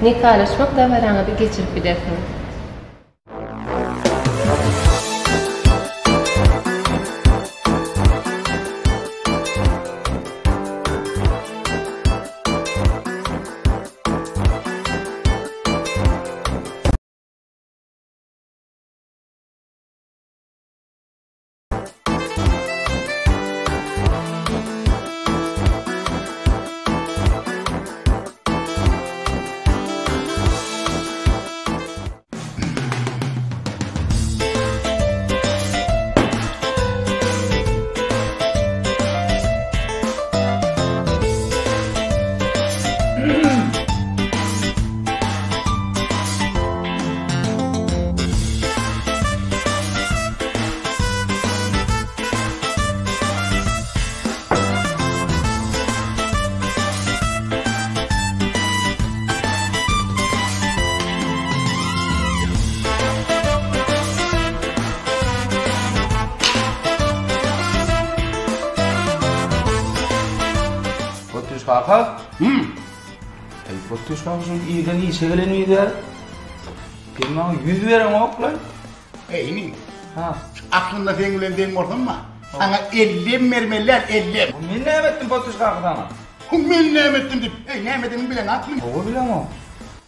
Nikalaşmak da varana bir geçirip bilersin. Kaka? Fotoğraf şunun iyiden iyi sevileniyor. Ben bana 100 verem ok lan. Eyni. Ha. Aklında fengülendiğin ortam mı? Sana 50 mermeler 50. Men ne ettim fotoğraf kakıdan? Men ne emettim deyip. Ne emettiğini bilen aklım. O bilen o.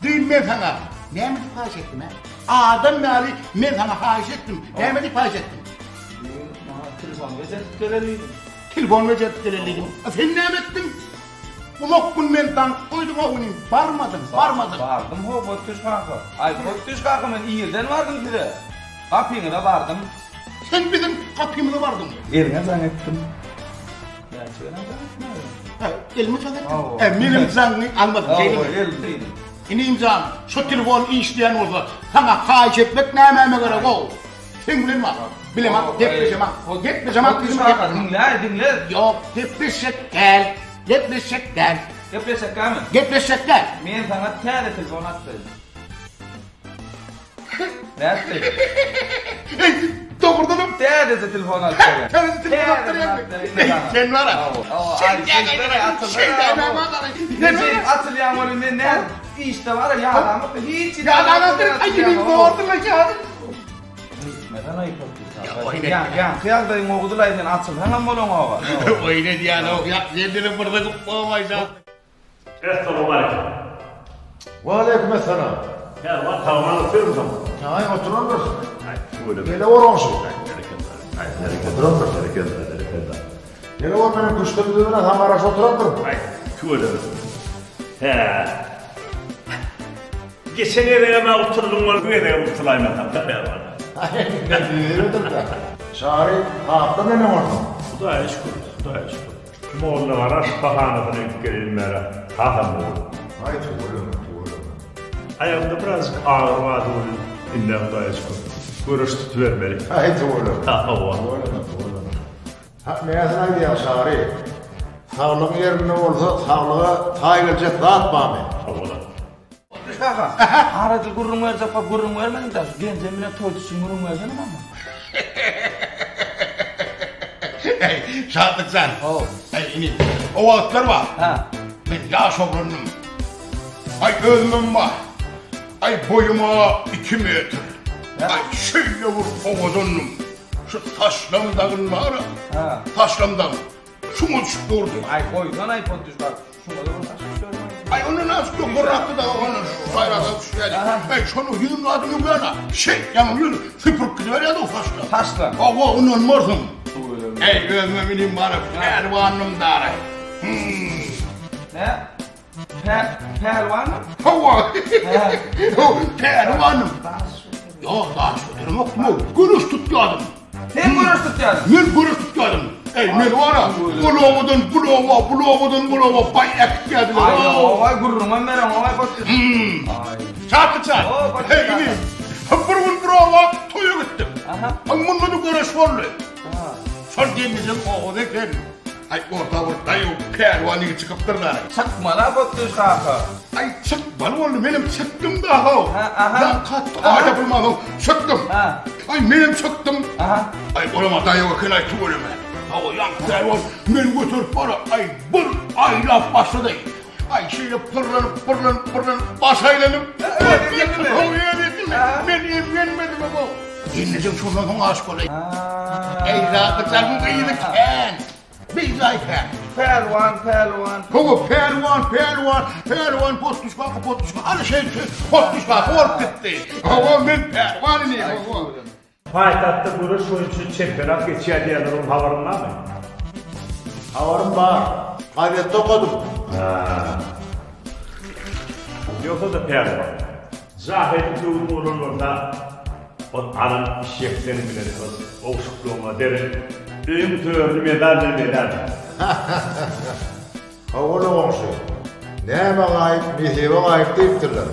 Değil ben sana. Ne emetip payış ettim ha? Adam meali ben sana payış ettim. Ne emetip payış ettim? Telefon vezetip geleliydim. Telefon vezetip geleliydim. Sen ne emettim? Ulak gün men tank koydum o günün. Barmadın. Bardım ho fotoğraf kakı. Ay fotoğraf kakı men iyiden vardım size. Kapıyına da vardım. Sen bizim kapımıza vardın. Eline zannettim. Ben söylenen zannettim. Elimi zannettim. Benim zannını almadım. İni imzam, şu telefon işleyen olsa sana payış etmek neyime gerek o. Sen bilen mi? Bilemem, depreşemem. Dinle. Yok, depreşek gel. Depreşek gel. Depreşek mi? Men sana tane telefon attım. Ne attın? Doğrudanım. Tane telefon attım. Tane telefon attım. Sen var ha. Sen hatırlayan onu men ne? İşte var ya adamı hiç. Ya adamı ayının doğrudanacağım. Neden ayıp yapıyorsun? Ya kıyaldayım okudulayken atılhan mı olan o var? Öyle diyen o. Ya kendini burada kutlamayacağım. Esselamu aleyküm. Ve aleykümselam. Ya var tamamen oturuyor musun? Ya oturur musun? Böyle Gele var olsun. Oturur musun? Hareketler. Gele var benim kuşlarımda tam arası oturur musun? Şöyle. He. Geçen yere ben oturdum var. Bu yere oturayım ben. Ne diyordur da? Şari, hafta ne var? Bu da şükür. Moğollar var. Bahanatını yükleyelimlere. Hafam oldu. Haydi oğlum. Ayağımda biraz ağır vardı. İnden bu da şükür. Görüş tutuvermeli. Haydi oğlum. Oğlum. Neyesine diyor Şari? Sağlığın yerinde olsa sağlığa tayyiplecek dağıtma mı? Oğlum. Kaka, aradı gurrum verse pa gurrum vermedin de gencemine toytusun gurrum versene ama. Şahatlık sen. İni. O vaatlar var. Ha. Ben yaş oğlunum. Ay ölmem var. Ay boyuma 2 metre. Ay şöyle vur ovazonum. Şu taşlamdağın var ya. Ha. Taşlamdağın. Şunu çıkırdı. Ay koydan ay fotoğraf bak. Şunu da Ay onu nasıl yokurrattı da onu sayrada düşüyor. Ay şunu yüzün adını bu yana. Yani yüzün süpürüp gidiyor ya da o taşla. Taşla. Ava onun varsın. Ey ölmeminin var pervanım darı. Ne? Pervan mı? Hava. Pervanım. Yok daha şöyle yok mu? Gürüş tutuyordım. Sen gürüş tutuyorsun. Ben gürüş tutuyordım. Ey ne var ya? Bulavadan bay ek geldiler. Ay ovay gurruma veren ovay fotoğraf. Çarptı. Hey ini. Bir bulava toya gittim. Bununla da gürüş varlı. Son diyemeyeceğim o odayken. Ay orta yok pervanı çıkıp durlar. Çıkma la fotoğraf kaka. Ay çıkmalı oldu benim çıktım da ha. Ben kattı ağaca bulmadım. Çıktım. Ay benim çıktım. Ay olama da yok kınay tuğulum. Hava yan pervan beni götürüp bana ay bir ayla başladı. Ay şöyle pırlanıp basaylanım. Ben evlenmedim ama. Dinleyeceğim şuradan aşk olayım. Eyvah kızarım kıyını ken. Bizayken. Pervan. Kovu pervan postuşka. Hani şey postuşka kork gitti. Hava ben pervan ne? Payitahtda vuruş oyuncu çempionat geçiyor diyenler onun havarın var mı? Havarım var. Kaybette okudum. Yoksa da pervan. Zahiri doğum olurlarında o anın şeflerini bilir, o oğuşukluğuma derin. Düğüm tüyörlü medal. Oğlum olsun. Ne bakayım, mihli bakayım deyiptirler.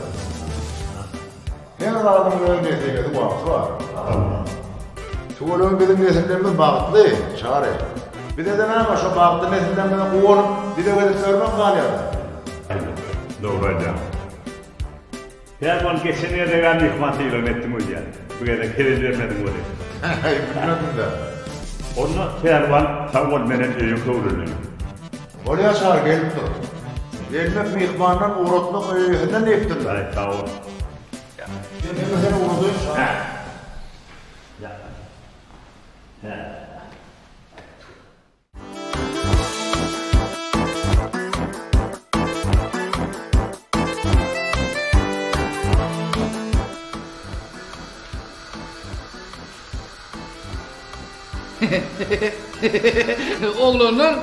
Her adamın öyle mihliğine vakti var. Tuğulun bizim nesillerimiz bağıtlı, çare. Bir de ama şu bağıtlı nesilden beni kuvanıp bir de gidip görmem kalıyordu. Doğru hocam. Pervan geçeneye de ben yıkmatıyla ettim hocam. Bu kadar kere vermedim oraya. Bilmedim de. Onu Pervan savunmanın öğün doğruluyor. Oraya çağır gelip dur. Gelmek mihmandan uğratmak öğünden deyiptirler. Ay sağ ol. Gelmek seni uğradıyım. Oğlunun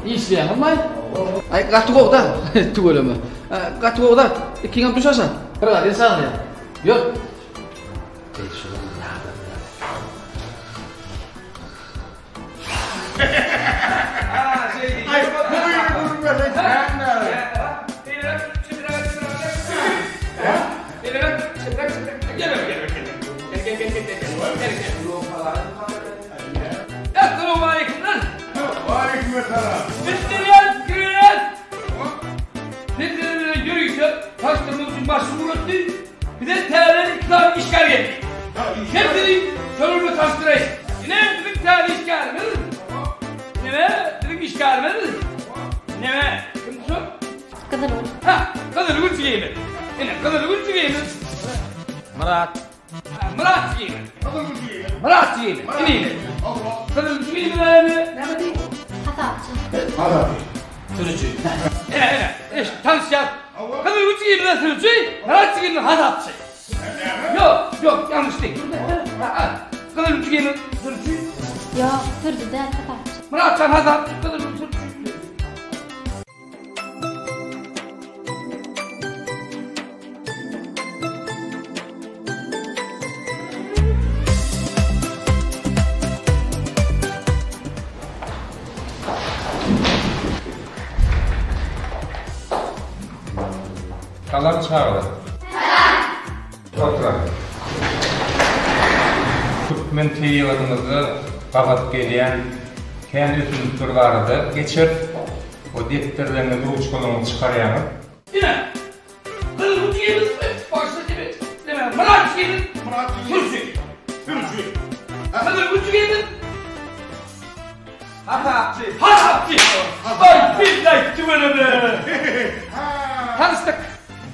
işleyen ama ay katık da tuğla mı? Katık da ikingam tuşasan. Kırık insan ya. Yok. Ay buyurun böyle sen. Esselamu aleyküm lan. Aleykümselam. Bittiriyen kırıyan. Ne dediğine yürüyse taşlarımızın başını uğrattı. Bir de değerli iktidarın işgal geldi. Ne dedik? Sorumlu taştırayım. Ne dedik değerli işgal mi? Ne dedik işgal mi? Ne? Kim sor? Kadar olur. Ha, kadar gülçü giyimi. Yine kadar gülçü giyimi. Murat. Murat giyimi. Murat giyimi. İneyim. Kadar gülçü giyimi ne? Ne değil? Hatapçı. Hadi. Sürücü. İşte tanışacak. Kadar gülçü giyimi ne sürücü? Murat giyimi hatapçı. Yok yanlış değil. Kadar gülçü giyimi sürücü. Yok, sürücü değil, hatapçı. Murat sen hatapçı. Kadar gülçü sürücü. Kalan çağırdı. Oturalım. Türkmen teyivadımızı kapat gelen kendi üstünlükleri vardı. Geçir. O defterlerini duruş kolunu çıkarayalım. Yine. Kadar gülçü giyimi başta gibi. Deme. Murat giyimi. Sürücü. Kadar gülçü giyimi. Hatapçı. Ay billahi tüvene. Tanıştık.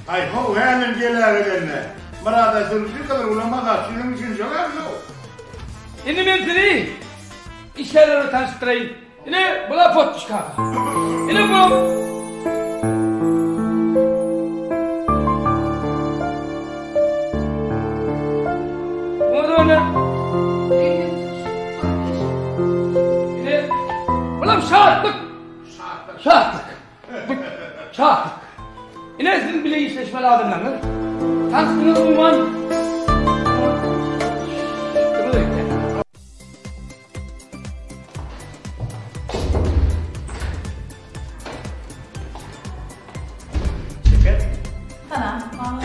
Ay ho hemen gelerlerine. Marada sürücü kadar ulama karşının için çalar yok. Şimdi ben seni işlerle tanıştırayım. Yine buna pot çıkar. Yine bu. O zaman ne? Yine buna şahatlık. Şahatlık. Yine sizin bile işleşmeli adımlarınız. Tanıştığınız zaman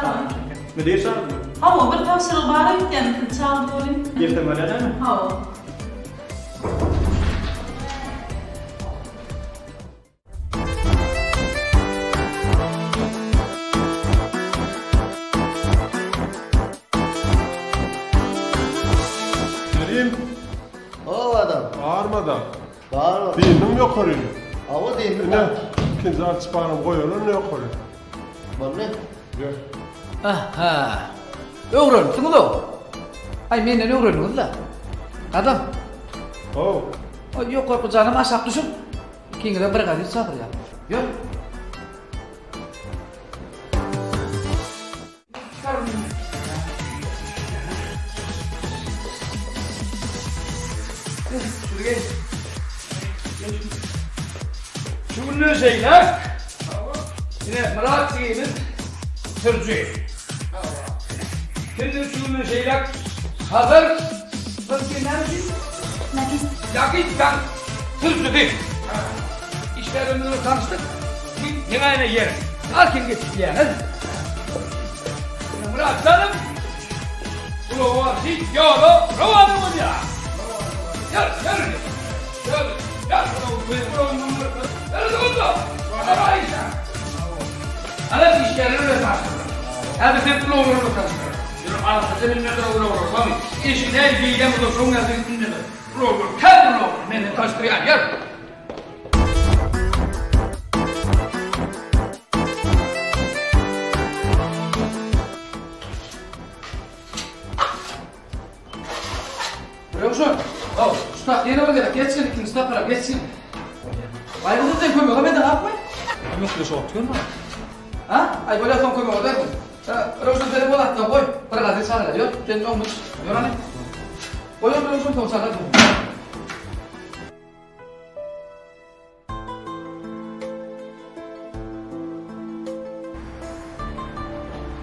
Tamam. Ne diyorsun? Hava bir tavsiye bana gitken çaldı olayım. Girdim öyle mi? Hava. Göreyim. O adam. Bağırmadan. Bağırma. Değildim yok oraya. Hava değil mi? Ne? ikinci açıpanı koyalım ne koyalım? Vallahi. Yok. Aha. Öğrendiniz o. Ay menden öğrendiniz la. Adam. Oh. Yok korkacağım aşağı düşün. Kingile bir kadar sabır ya. Yok. Şunu şeyler. Yine Murat Bey'in sırcı. Şimdi şunu şeyler hazır. Nasıl enerji? Yakıştan sırcı değil. İşlerimizle tanıştık. Bir yemeğine yerim. Erken geçtik yani. Murat Hanım. Bu vakti yolu rovanımız ya. Gel. Ana işlerini de taşıdı. Hadi hep bunu taşıdı. Yürü arasında bir nedir olur. Tabii işine bilgem olur. Son yazı üstünde de. Olur. Kendin olur. Beni taştırıyor. Gel. Yoksa, usta yine bak geçsin ikinci tapara geçsin. Ayrıldı da koyma, ben de yapmayın. Yok ne soğutuyor mu? Ha? Ay böyle son koyma da. Yoksa telefon attı koy. Para da sana diyor. Sen olmuş. Yorane. Koyun yoksa ton sana.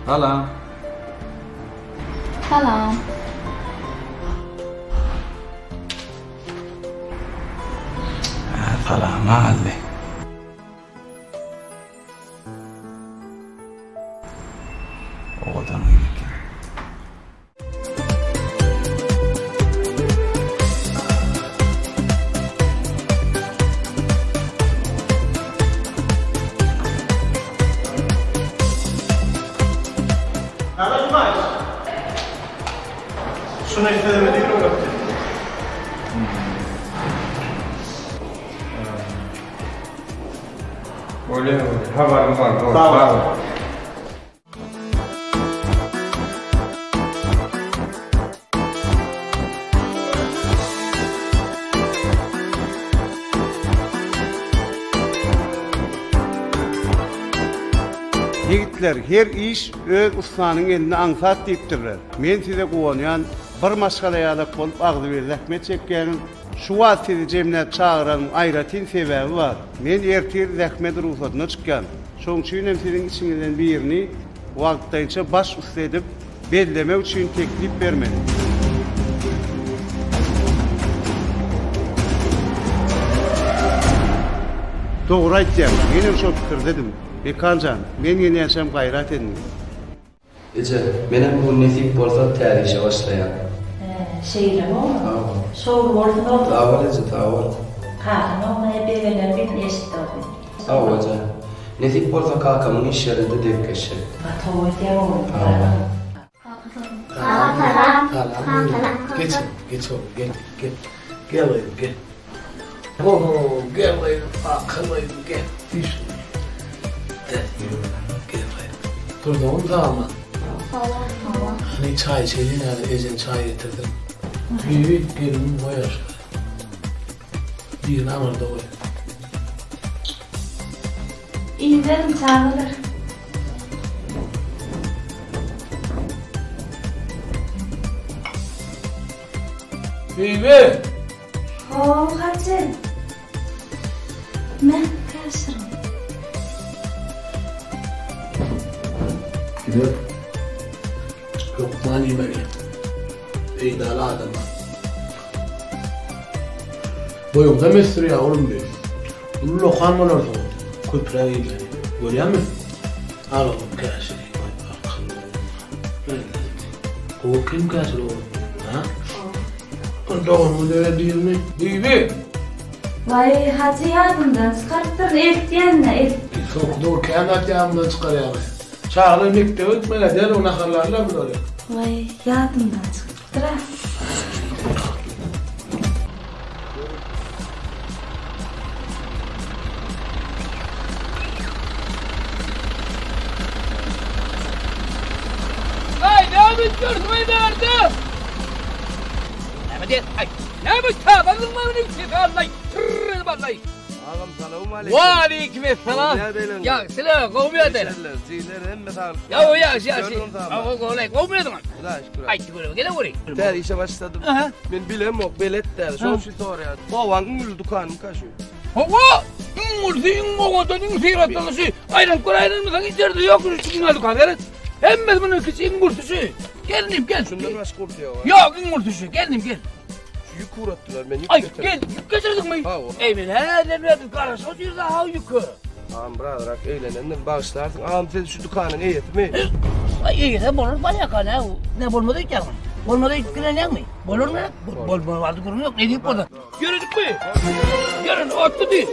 Hala. Salam. Salam Ali. O adam iyi ki. Şuna ifademediğini uğraştı. Öyle haberim var. Sağ ol. Yigitler, her iş öz ustanın eline ansat deyipdirler. Men size kuwanayan bir maşgala ýadak bolup agdy bir zähmet çekkenim. Şu wagtda jemläp çağıranın aýratyn sebäbi bar. Men ertir zähmet ruhsatyna çykýan. Şoň üçin hem siziň içiňizden birini wagtdaýça baş usta edip bellemek üçin teklip bermedim. Dogry aýtdym. Men şo pikir dedim. Bekancan, men ýene ýaşam gaýrat edin. Ece, benim bu nesip bolsa tärişe başlayan. Şeýle bolma. Şow bolsa bolsa. Tawar Ece, tawar. Ha, no me bebeler bir eşitdi. Tawar Ece. Nesip bolsa kakamın iş yerinde dep geçer. Tawar diýär. Geç oğlum, gel. Gel oğlum, gel. Gel oğlum, akıllı gel. Düş. Gel oğlum. Dur da onu da alma. Hani çay içeydin yani, Ece'nin çay getirdim. Büyük gelin boyar. Bir namır da boy. İyi derim çağırır. Bibi! Hacı. Ben karşırım. Gidiyor. Yok mani beni. İdala adam. Boyumda mesri ya oğlum be. Bunu lokan mı olurdu? Köprüye gidiyor. Görüyor musun? Al oğlum karşırım. O kim karşırım oğlum? Ha? Doğru öyle değil mi? Bibi! Vay hacı yardımdan çıkarttır etdiyenle et. Çok doğru kendi yardımdan çıkarıyor. Çağrı mektebi etmele der ona karlarla böyle. Vay yardımdan çıkarttır ha. Biz görmeyi verdi. Ne mi ay? Ne bu tabanın mı ne şey vallahi? Tırr vallahi. Ağam selam aleyküm. Ve aleykümselam. Ya selam kovmuyor da. Sizler hem sağ. Ya o ya şey. Ama kovmuyor da. Allah şükür. Ay şükür. Gel buraya. Der işe başladım. Ben bilem yok belet der. Son şu oraya. Bavan ül dukanım kaşı. Hava! Mursiyin oğudanın seyratlısı. Aynen kurayının mı içeride yok üstüne dukanlar. Hem bunun kıçın murtusu. Geldim gel. Şundan başka kurtuyor. Yok murtusu. Geldim gel. Yük uğrattılar beni. Ay gel. Yük kaçırdık mı? Evet he ne karşı o bir daha yükü. Ağam bırak eğlenenler bağışlarsın. Ağam sen şu dükkanın eğitim mi? Ay iyi de bolur bayağı kana. Ne bolmadı ki ama. Bolmadı gülen mi? Bolur mu? Bolmadı vardı kurun yok. Ne diyeyim orada? Gördük mü? Görün otlu değil.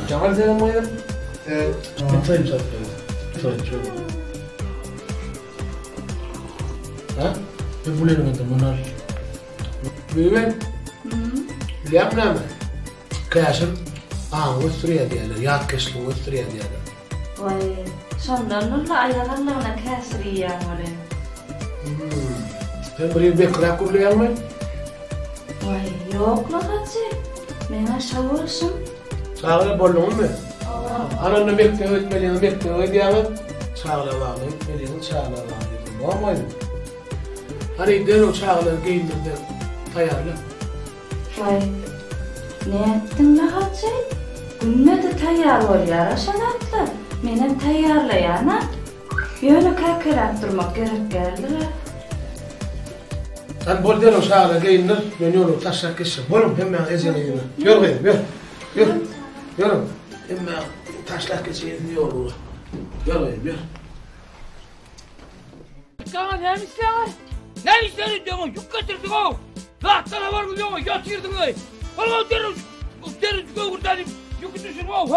Cemal selam mı ya? Evet. Bitayım zaten. Çok. Ha? Ne bulayım ben bunlar? Büyümen? Lemna mı? Kıyasın? Gösteriyor diyorlar. Yat keşke gösteriyor diyorlar. Vay, sondan nulla ayağlarına kesri ya var. Sen buraya bir kırak kurulayan mı? Vay, yok la hacı. Mena şavursun. Sağla bolluğun mu? Ananı bekliyor, etmeliğini bekliyor diyelim. Sağla bağlı, etmeliğini sağla bağlı. Var mıydı? Hani den o çağlar giyindirden tayarlı. Vay, ne ettin la hacı? Günne de tayar var yaraşan atlı. Menem tayarlayana. Yönü kakırak durmak gerek geldiler. Sen bol den o çağlar giyindir, beni onu taşak kişi. Bolum hemen ezene yürü. Yürü gayim, yürü. Yürü. Hemen taşak kişi yürü yolu. Yürü gayim, yürü. Sana ne istiyorsun? Ne istiyorsun diyorsun? Yük kaçırdık o. Lahtana var mı diyorsun? Yatırdın öyle. Valla deriz göğürdenim. Yükü düşürme o.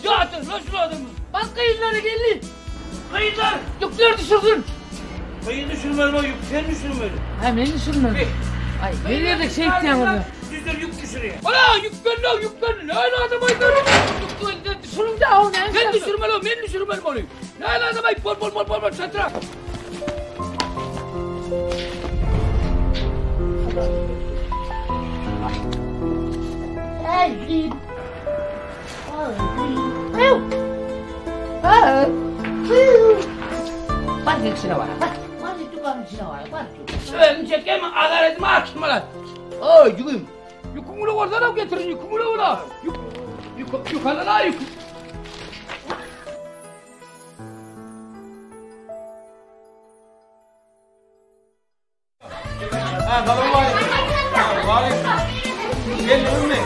Yatır lan şunu adamı. Bak kayınlara geldi. Kayınlar. Yükleri düşürdün. Kayın düşürmeli o yük. Sen düşürmeli. Hem ne düşürmeli? Ay nereye de şey isteyen orada? Sizler yük düşürüyor. Ana yüklerini. Ne ala adamı ayırır. Düşürüm de o ne? Ben düşürmeli o. Ben düşürmeli onu. Ne ala adamı ayırır. Bol. Çatıra. Hey. Bak içine var. Bak dükkanın içine var. Bak. Ben çekeyim adaletimi açma lan. Ay yüküm. Yükümünü oradan getirin yükümünü orada. Yukarıdan al yük. Ha tamam var. Var. Gel önüne.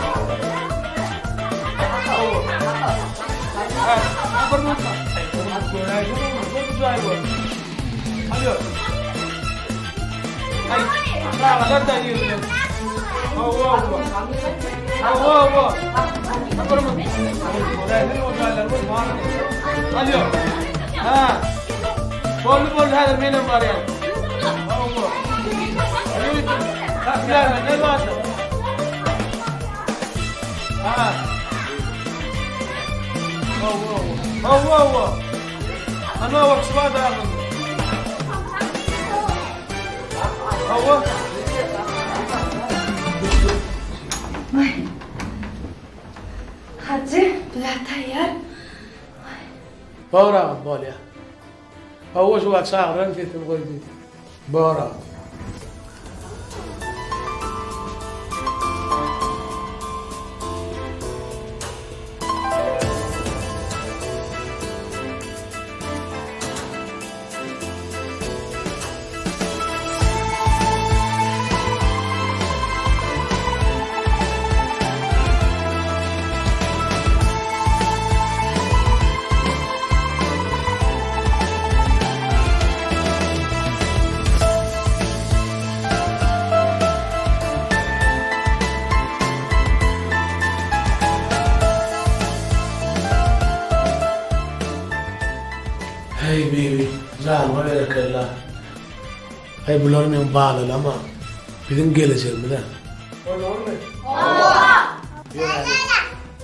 Bol hadi benim var ya. Ne var? Ha. Oh. Ano wag swada. Oh. Hacı, bilah tayar. Bora bol ya. Hava şu bak sağıran kesin koydu. Bora. Zalma berekeler. Hay bular men bağlı ama bizim geleceğim bilen. Olur mu? Yürü Ali.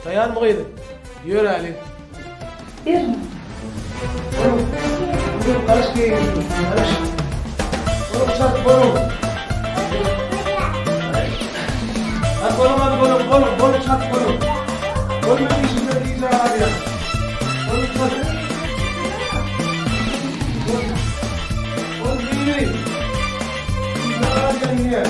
Tayan mı gıydı? Yürü Ali. Bir mi? Karış giyin. Karış. Oğlum çat bolum. Hadi bolum çat bolum. Bolum işinde iyice abi ya. Bolum çat. Bolum yürü. İyice abi ya.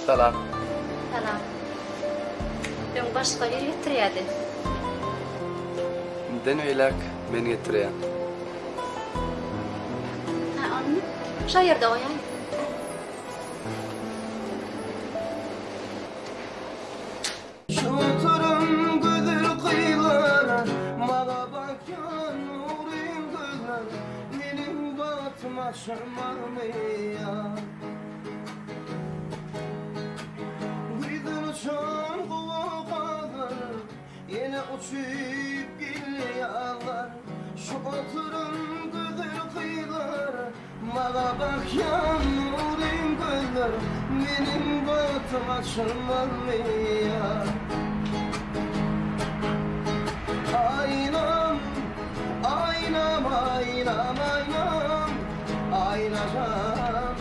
Salam. Salam. Ben başka yer getiriyordum. Den öylek beni getiriyor. Ha, onu şu yerde koyayım. Şuturum güdür kıyılar, mağa bakyan nurin gözler, benim batıma şırmanmaya. Gidin uçan kuvalar, yine uçup geliyorlar. Şuturum güdür kıyılar, mağa bakyan nurin gözler, benim batıma şırmanmaya. Aynam, aynam, aynam, aynam, aynacam.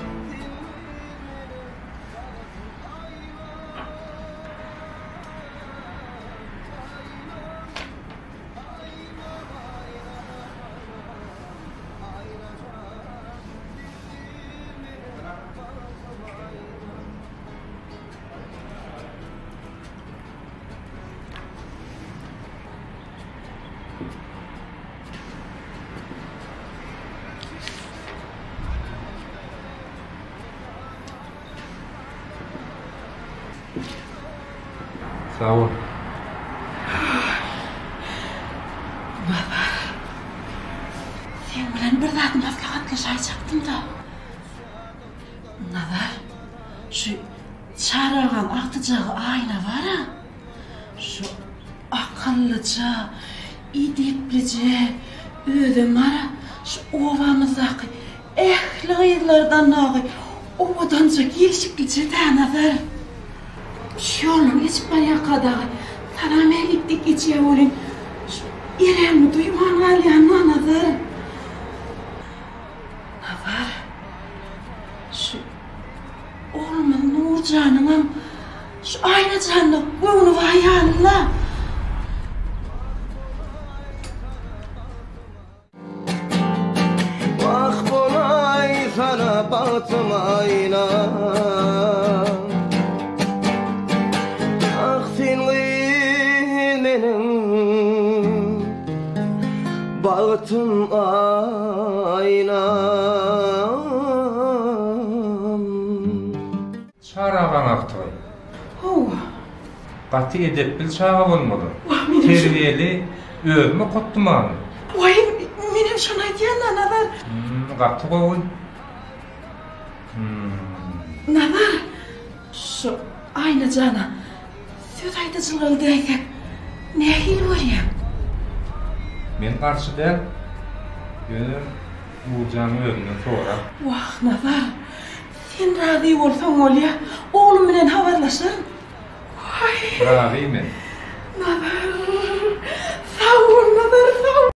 Sağ ol. Sen bilen bir zat maslahatlaşacaktım da. Nazar, şu çağırgan aktıcağı ayna var ha. Şu akıllıca, ideplice, ödüm var ha. Şu ovamızdaki ehli yıllardan nağı, ovadanca gelişiklice de nazar. Yolun geçip bana kadar sana meliklik geçiyor olun. Şu İrem'i duyman alyanına nazar. Nazar. Şu oğlumun Nurcan'ın şu aynı canlı bunu var yanına. Bak kolay sana baktım ayna. Bağıtım aynam. Çağıragan Aktoy. Katı edep bil çağa bolmalı. Terbiyeli, öğümü kuttuman. Vay, benim şuna diyen nazar. Katı koğun. Nazar, şu aynı cana söz aytıcılığıdayken ne hil var ya? Men karşıda yönüm Nurcan'ın öğünden sonra. Vah nazar, sen razı olsan ol ya, oğlum bilen havarlaşın. Vay. Razıyım ben. Nazar, sağ ol nazar, sağ ol.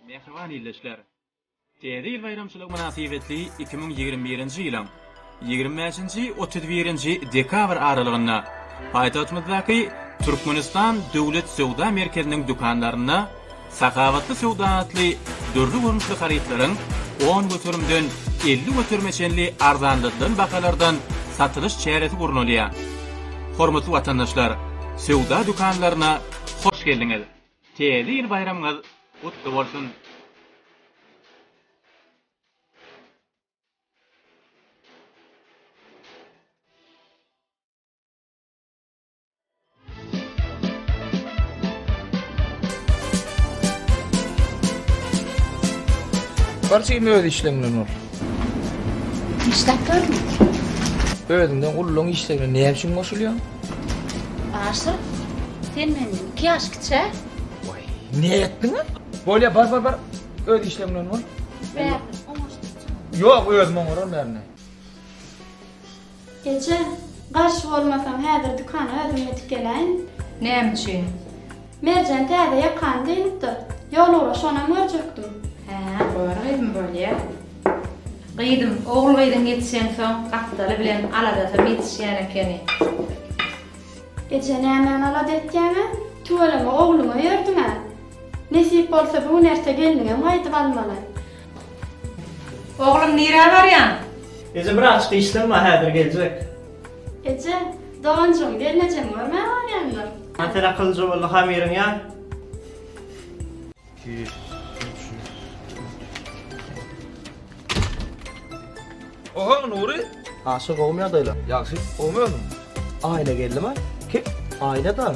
Mehriban illeşler. Täze ýyl bayramçylyk münasibetli 2021-nji ýylyň 25-31-nji dekabr aralygynda paýtagtymyzdaky Türkmenistan Döwlet Sowda Merkeziniň dukanlaryna sakawatly sowdatly dörli görnüşli haritlaryň 10 götürümden 50 götürmeçenli arzanlydan bakalardan satylyş çäresi gurnulýar. Hormatly watandaşlar, sowda dukanlaryna hoş geldiňiz. Täze ýyl bayramyňyz kutly bolsun. barçy öz işlemlerini ol. İşläpdirmi? Özünden ullun işlemlerini näme üçin goşulýar? Aşyr. Sen menden 2 ýaş kiçe. Ne ettin? Bolya bar. Öz işlemlerini ol. Bäri. Yok özüm oňaran bärine. Gece garşy bolmasam häzir dükana özüm ýetip geleň. Näme üçin? Merjan täze ýakan diýipdi. Ýolura şona mörjekdim. Doğru edin böyle. Gıydım, oğul gıydım yetişen son, kaptalı bilen aladata yetişen ekeni. Gece nämen alad etýäňi? Tuvalama oğluma ýerdiňä. Nesip bolsa bu nerse geldiňe gaýdyp almaly. Oğlum nire barýan? Eze bırakçı işlem häzir geljek. Gece doğanjyň gelnejem görmä barýanlar. Antara kılcı bolly hamirin ýa. Oha Nuri? Aşık olmaya dayla. Yaxşı, olmuyordu. Aile geldi mi? Ki? Ailedan.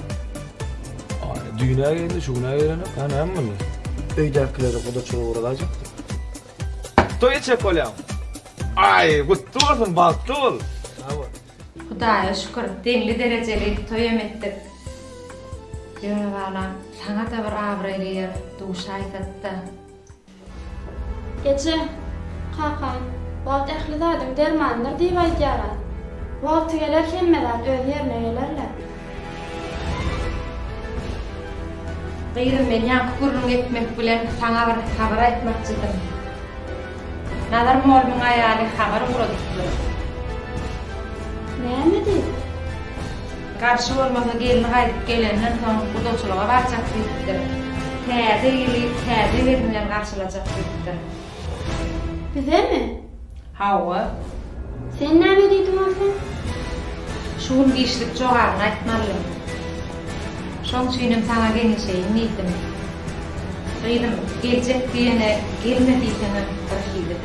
Aile düğüne geldi, şuguna gelene. Ben hem mi? Öydekileri kudaçığı uğralacaktı. Toy çek olayım. Ay, kutlu olsun, baktı ol. Hudaya şükür, denli dereceli toyam ettik. Yöre bana, sana da bir avreliyer, duşa aytattı. Gece kakam, wagt ähli zadyň dermandyr diýip aýdýarar. Wagty geler hemmeler öz ýerine gelerler. Gıydım men ýanky gurrun etmek bilen sana bir habar aýtmakçydym. Nazar molmuň aýaly habar uradypdy. Näme diýip? Karşı bolmasa gelini gaýdyp gelenden soň gudaçylyga barjak diýipdi. Täze ýyly täze bilen garşylajak diýipdi. Bizemi? Hawa. Sen näme diýdin sen? Şuň işlik jogaryny aýtmalym. Şoň üçin sana gelişeýin diýdim. Gıydım, geljek diýene gelmediýsene başydy.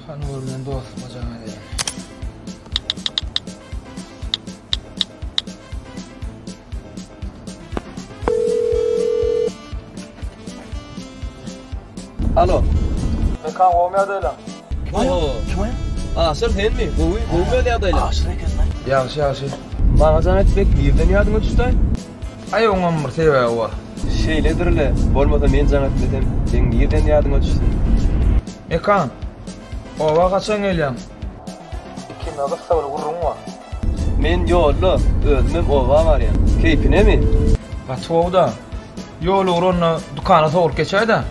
Hanımın dost bacağına diye. Alo. Mekan olmaya dayla. Aşır sen mi? Bu ne dayla? Aşır eken. Yaxşı. Bana can etmek birden yadıma düştay. Ay oňam bir sebäbi bar. Şeyledirle. Bolmasa men can etmesem sen birden yadıma düştün. Mekan. Owa kaçan gelýär? Kim adı sabır gurrun wa? Men ýolda özüm owa bar ya. Keypine mi? Gatowda. Ýol urunna dukana soğuk geçer-de.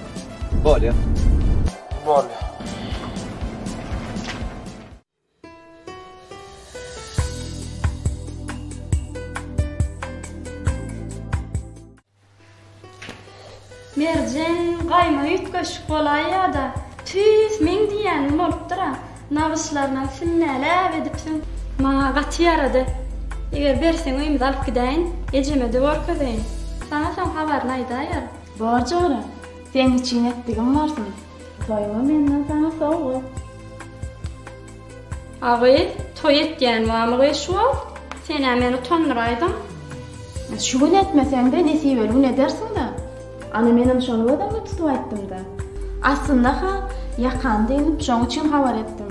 Bolýar. Bolýar. Merjen gaýma ýetgeşik bolaýa da 100 000 diýen bolupdyra. Nabyslaryndan sinnäläp edipsiň. Maňa gaty ýarady. Eger berseň öýümde alyp gidäýin, ejeme de görkezeýin. Sana soň habaryny aýdaýar. Borjora, sen için etdigim barsyň. Toýma menden sana sowga. Agy, toý etýän wamy şu ol. Sen meni utandyraýdyň. Şugun etmeseň de nesibel bu ne dersiň da? Ana menim şonu ödäňe tutup aýtdym da. Aslında ha, yakan diýip şoň üçin habar etdim.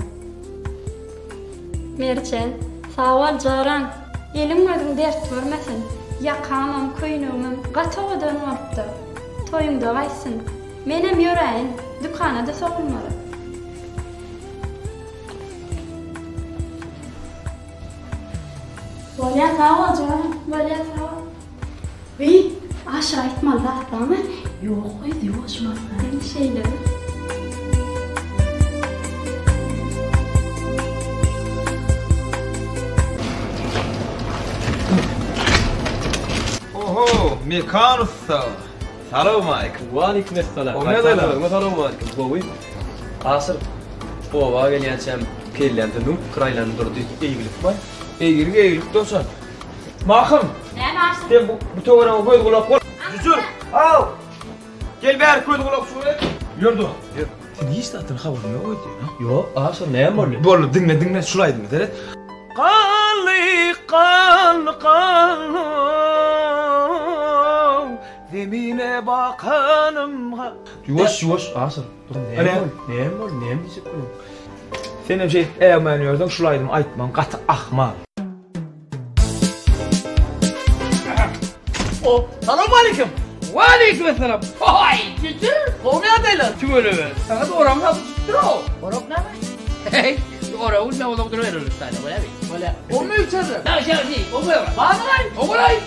Merçen, sağ ol jaran. Elim gözüm dert görmesin. Yakanam, köýnüňem gatawa dönüp atdy. Toýuňda gaýsyn. Menem ýöräýin, dükana da sokulmaly. Bolýa sağ ol jaran, bolýa sağ ol. Wy, aşağı aýtmaly zatmy? Ýok, ýa ýoşmasyn şeyleri. Oho, mekan usta. Salam alaykum. Wa alaykum assalam. O ne dayla? Salam alaykum. Bowy. Asır. Owa gelýänçem kellendim, kıraylandırdı. Eğilip var. Eğilip dostum. Mahım. Ne varsın? Sen bu toğrama koy kulak kol. Cücür. Al. Gel bari koy kulak şöyle. Yurdu. Sen hiç zaten haberin yok oydu. Yo, asıl neyem var? Bolu dinle şulaydı mı dere? Kan zemine bakanım. Yuvaş asıl. Dur neyem var? Neyem diyecek bu? Sen şey eğmeniyordun şulaydım aytman katı ahma. O, selamun aleyküm. Ve aleykümselam. Hay, Cücür. Kovmaya adaylar. Kim öyle be? Sana da oram nasıl tuttur o? Oram ne mi? Hey, oram ulma olam duruyor öyle tane böyle mi? Böyle. O mu içeride? Ha, şey, o mu var? Bağıray, o mu lay?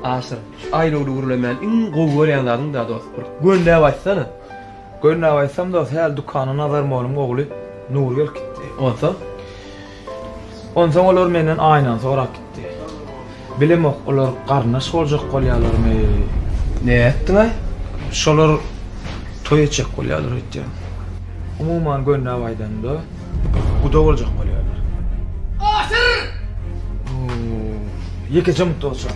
Asıl. Ayrı uğurlayan in kovuryanların da dost. Gönle başsana. Gönle başsam da her dükkanın nazarım oğlum oğlu Nur gel gitti. Onsa olur menden aynan sonra gitti. Bilemok olar qarnaş olacak qolyalarmy. Ne ettin ay? Şolar toy etjek qolyalar etdi. Umuman gönne baydan da guda olacak qolyalar. Asır! Yekeçe mutlu olsun.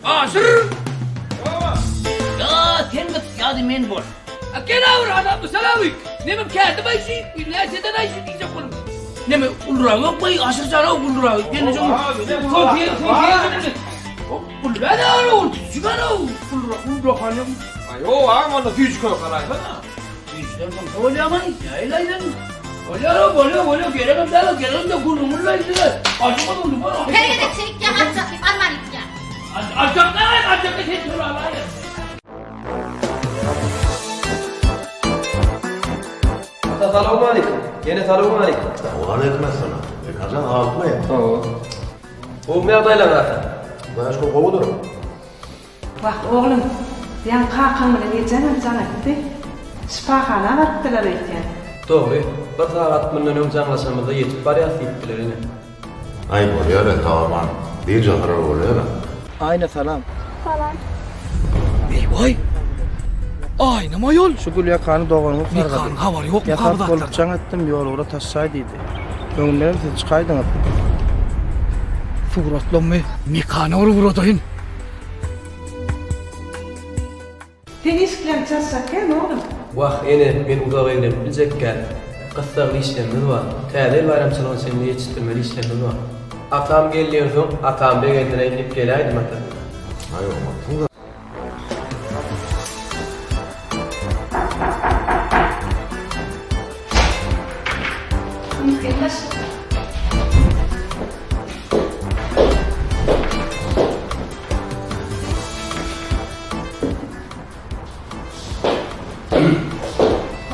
Asır! Ya sen git yadı men bol. Gel avur adam selamik. Nemem kendi baysi, üniversiteden aysi diyecek oğlum. Neme ulura yok bay asır sana ulura. Ben çok Sofiye. Ulura da olur. Sigara ulura kalem. Ayo ama da küçük kalaydı. İşte ben öyle ama yaylayın. Böyle gelelim de kulumurla izler. Acımadım mı bana? Her yere çelik ya atacak, armanik ya. Acak da şey soru alayım. Selamun aleyküm. Yine selamun aleyküm. Aleyküm selam. Kazan haklı ya. Kovmaya adaylar zaten. Başka kovudur. Bak oğlum, ben kalkanımla geçenim sana gitti. Şifahana vardılar etten. Doğru. Bir saat bundan önce anlaşmamızda yetip var ya seyittilerini. Ay oluyor ya tamamen. Bir cahara oluyor ya. Aynen salam. Salam. Vay. Ay nima yol? Şu gül yakanı doğanı fargadı. Yakan havar yok mu Yakan kabda? kolup can ettim yol uğra taşsaydıydı. Önümden siz çıkaydınız. Suratlanma. Mikana uğradayın. Tenişkilen çalışsak ya ne oğlum? Vah ene ben udağa evlenip bilecekken kıssarlı işlemimiz var. Tədel bayramçılığın seninle yetiştirmeli işlemimiz var. Atam geliyor son, atam beğendine inip gelaydım ata. Ay olmaz.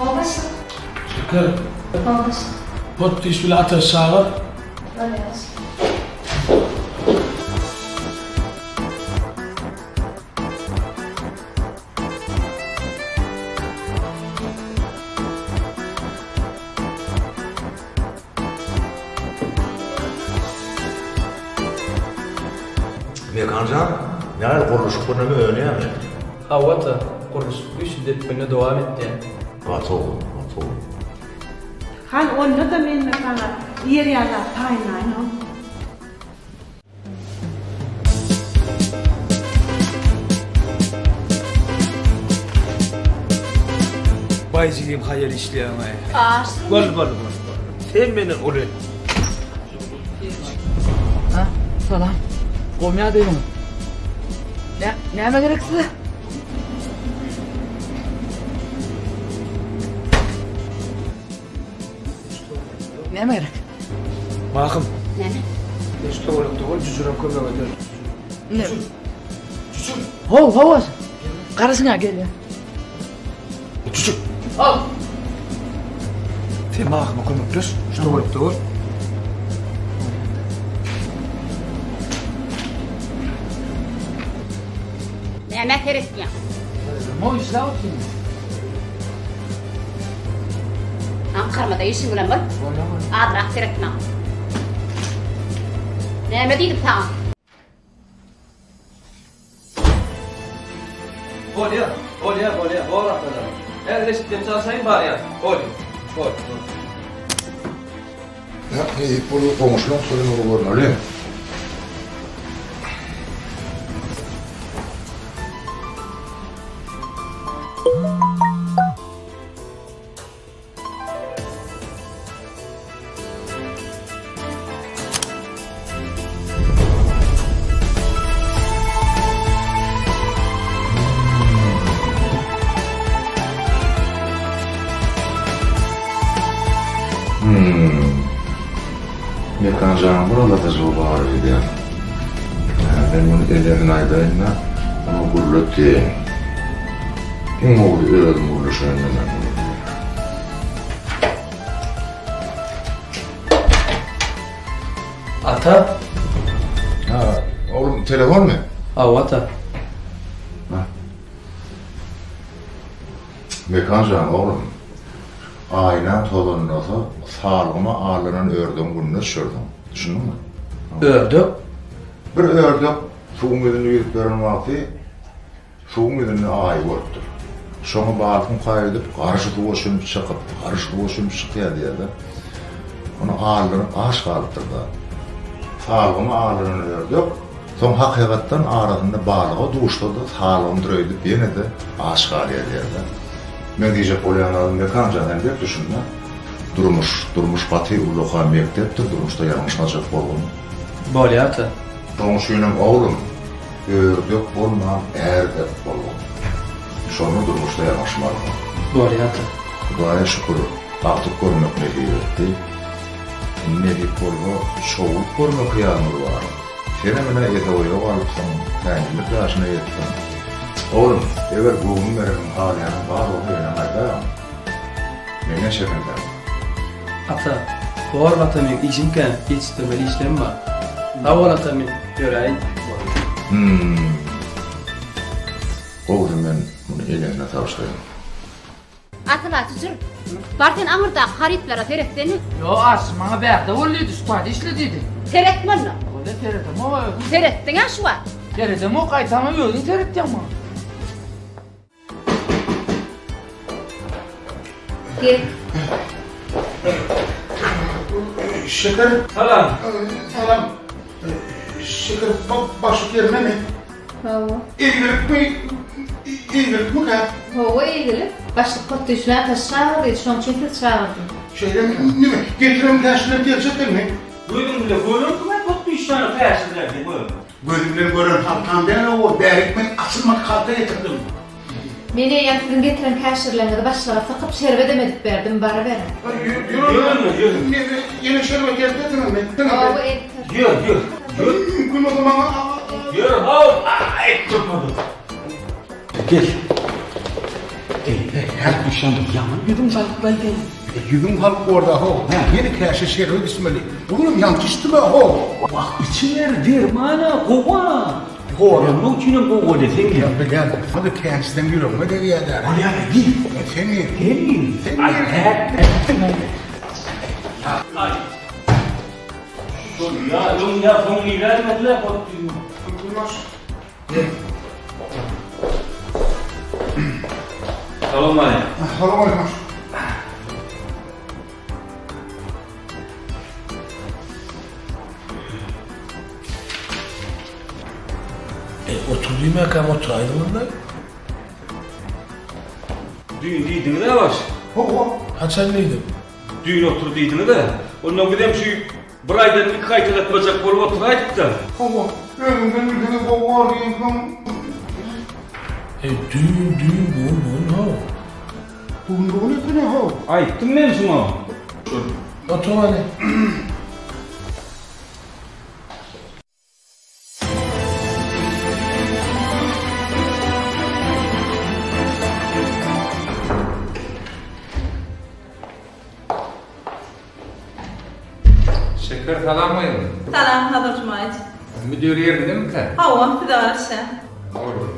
Babası. Şeker. Babası. Pot iş bile atar sağa. Öyle yaz. Mekancan, yani kuruluşuk bunu öğreniyor mu? Havata, kuruluş bir şiddet bana devam etti. Atol. Han onu da men mekana yer yerler taynayın o. Bayciliğim hayal işleyen ay. Arsın. Gol. Sen beni oraya. Ha, salam. Kovmaya adayım. Neme gerek size? Neme gerek? Bakım. Ne? İşte oğlum cücüren koyma öder. Ne? Hov, hovaz. Karısına gel ya. Çocuk. Al. Sen bakma kömekleş. Şu olup dur. Näme keresmiň? Moy işläpdi. Ankarmada işin bilen bol. Adrak seretmä. Näme diýip taň? Bolya, bol atalar. Eğer reşitken çalsayın bari ya. Bol. Ya, bunu konuşalım, sorun olur, öyle mi? Mekancanın buralarda zor var idi. Ben bunu ellerin aydayına onu gurlut diyeyim. Kim oğlu öğredim gurluşayım ben bunu. Ata? Ha, oğlum telefon mu? Ata. Mekancan oğlum. Aynen tolunun olsa sağlığıma ağırlanan ördüm gününü sürdüm. Düşündün mü? Ördük? Bir ördük, suğun yüzünü yürüp veren vakti, suğun yüzünü ağayı gördü. Şonu bağırtım kayıdıp, karışıklı boşun çıkıp, diye de. Onu ağırlanıp, ağaç kalıptırdı. Sağlığıma ağırlanan ördük. Son hakikatten ağrıdığında bağlığa duştu da sağlığını dürüydüp yine de ağaç kalıya diye de. Ben diyecek olayanlarım mekancan hem de düşünme. Durmuş batı uluğa mekteptir, durmuş da yanlışlanacak bolğun. Bolya ata. Doğuşuyunum oğlum, ördük bolmam, erdep bolğun. Şonu durmuş da yanlışmalığın. Bolya ata. Kudaya şükür, artık görmek nehi etti. Nehi bolğu, soğuk görmek yağmur var. Senemine ete oyu alıpsan, kendilik yaşına yettin. Oğlum, eğer buğunun verenin haliyanın var onu oynamayda, neyine çekildim? Ata, bu arada men işimken yetiştirmeli işlem var. Avalata men göreyim. Oğlum ben bunu eline tavsiyorum. Atıla tüzür. Barten amurda haritlara teretdeni. Yo asma bäde olydy, stadi işlediydi. Teretmen mi? Ola teretem o. Terettin ha şu var. Teretem o kaytama özün teretdi ama. Gel. Şeker. Salam. Salam. Şeker başı gelme mi? Hava. İyilik mi? İyilik mi ka? Hava iyilik. Başlık kotu işler taşağırdı. Şon çekil çağırdı. Şeyden ne mi? Getirem karşına gelecekler mi? Duydum bile, buyurun ben kotu işlerine karşılardı, buyurun. Gözümden gören halktan ben o berikmen asılmak kalta getirdim. Mene yatırın getiren kaşırlarına da başlara takıp şerbet emedik verdim bara verin. Yürü. Yine şerbet geldi mi? Hava ettir. Yürü. Mümkün o zaman. Yürü, ettim bunu. Gel. Her işandık yaman yüzüm salıklaydı. Yüzüm halık orada ho. Yeni kaşı şerbet ismeli. Oğlum yankıştı mı ho? Bak içiler dermana kova. Ben bu içine kova desem ya. Ya bilen, hadi kendisinden yürüyorum. Hadi yerler. Hadi ya, git. Sen gir. Sen Ya, son ilerlemediler. Salam aleyküm. Salam aleyküm. Oturduğum yakam oturaydım bunlar. Düğün deydin de baş. Haçan neydim? Düğün oturduydun da. Ondan gidem şu bir aydan iki kaytalatmacak bolup oturaydık da. Baba, önümden bir tane baba var diyeyim. Düğün bu ha. Bu ne ha? Ayıttın ben şuna. Otur hani. Tekrar salam koyun. Salam Hadır Cumait. Müdür yerinde mi ki? Hava, bir de varsa. Olur.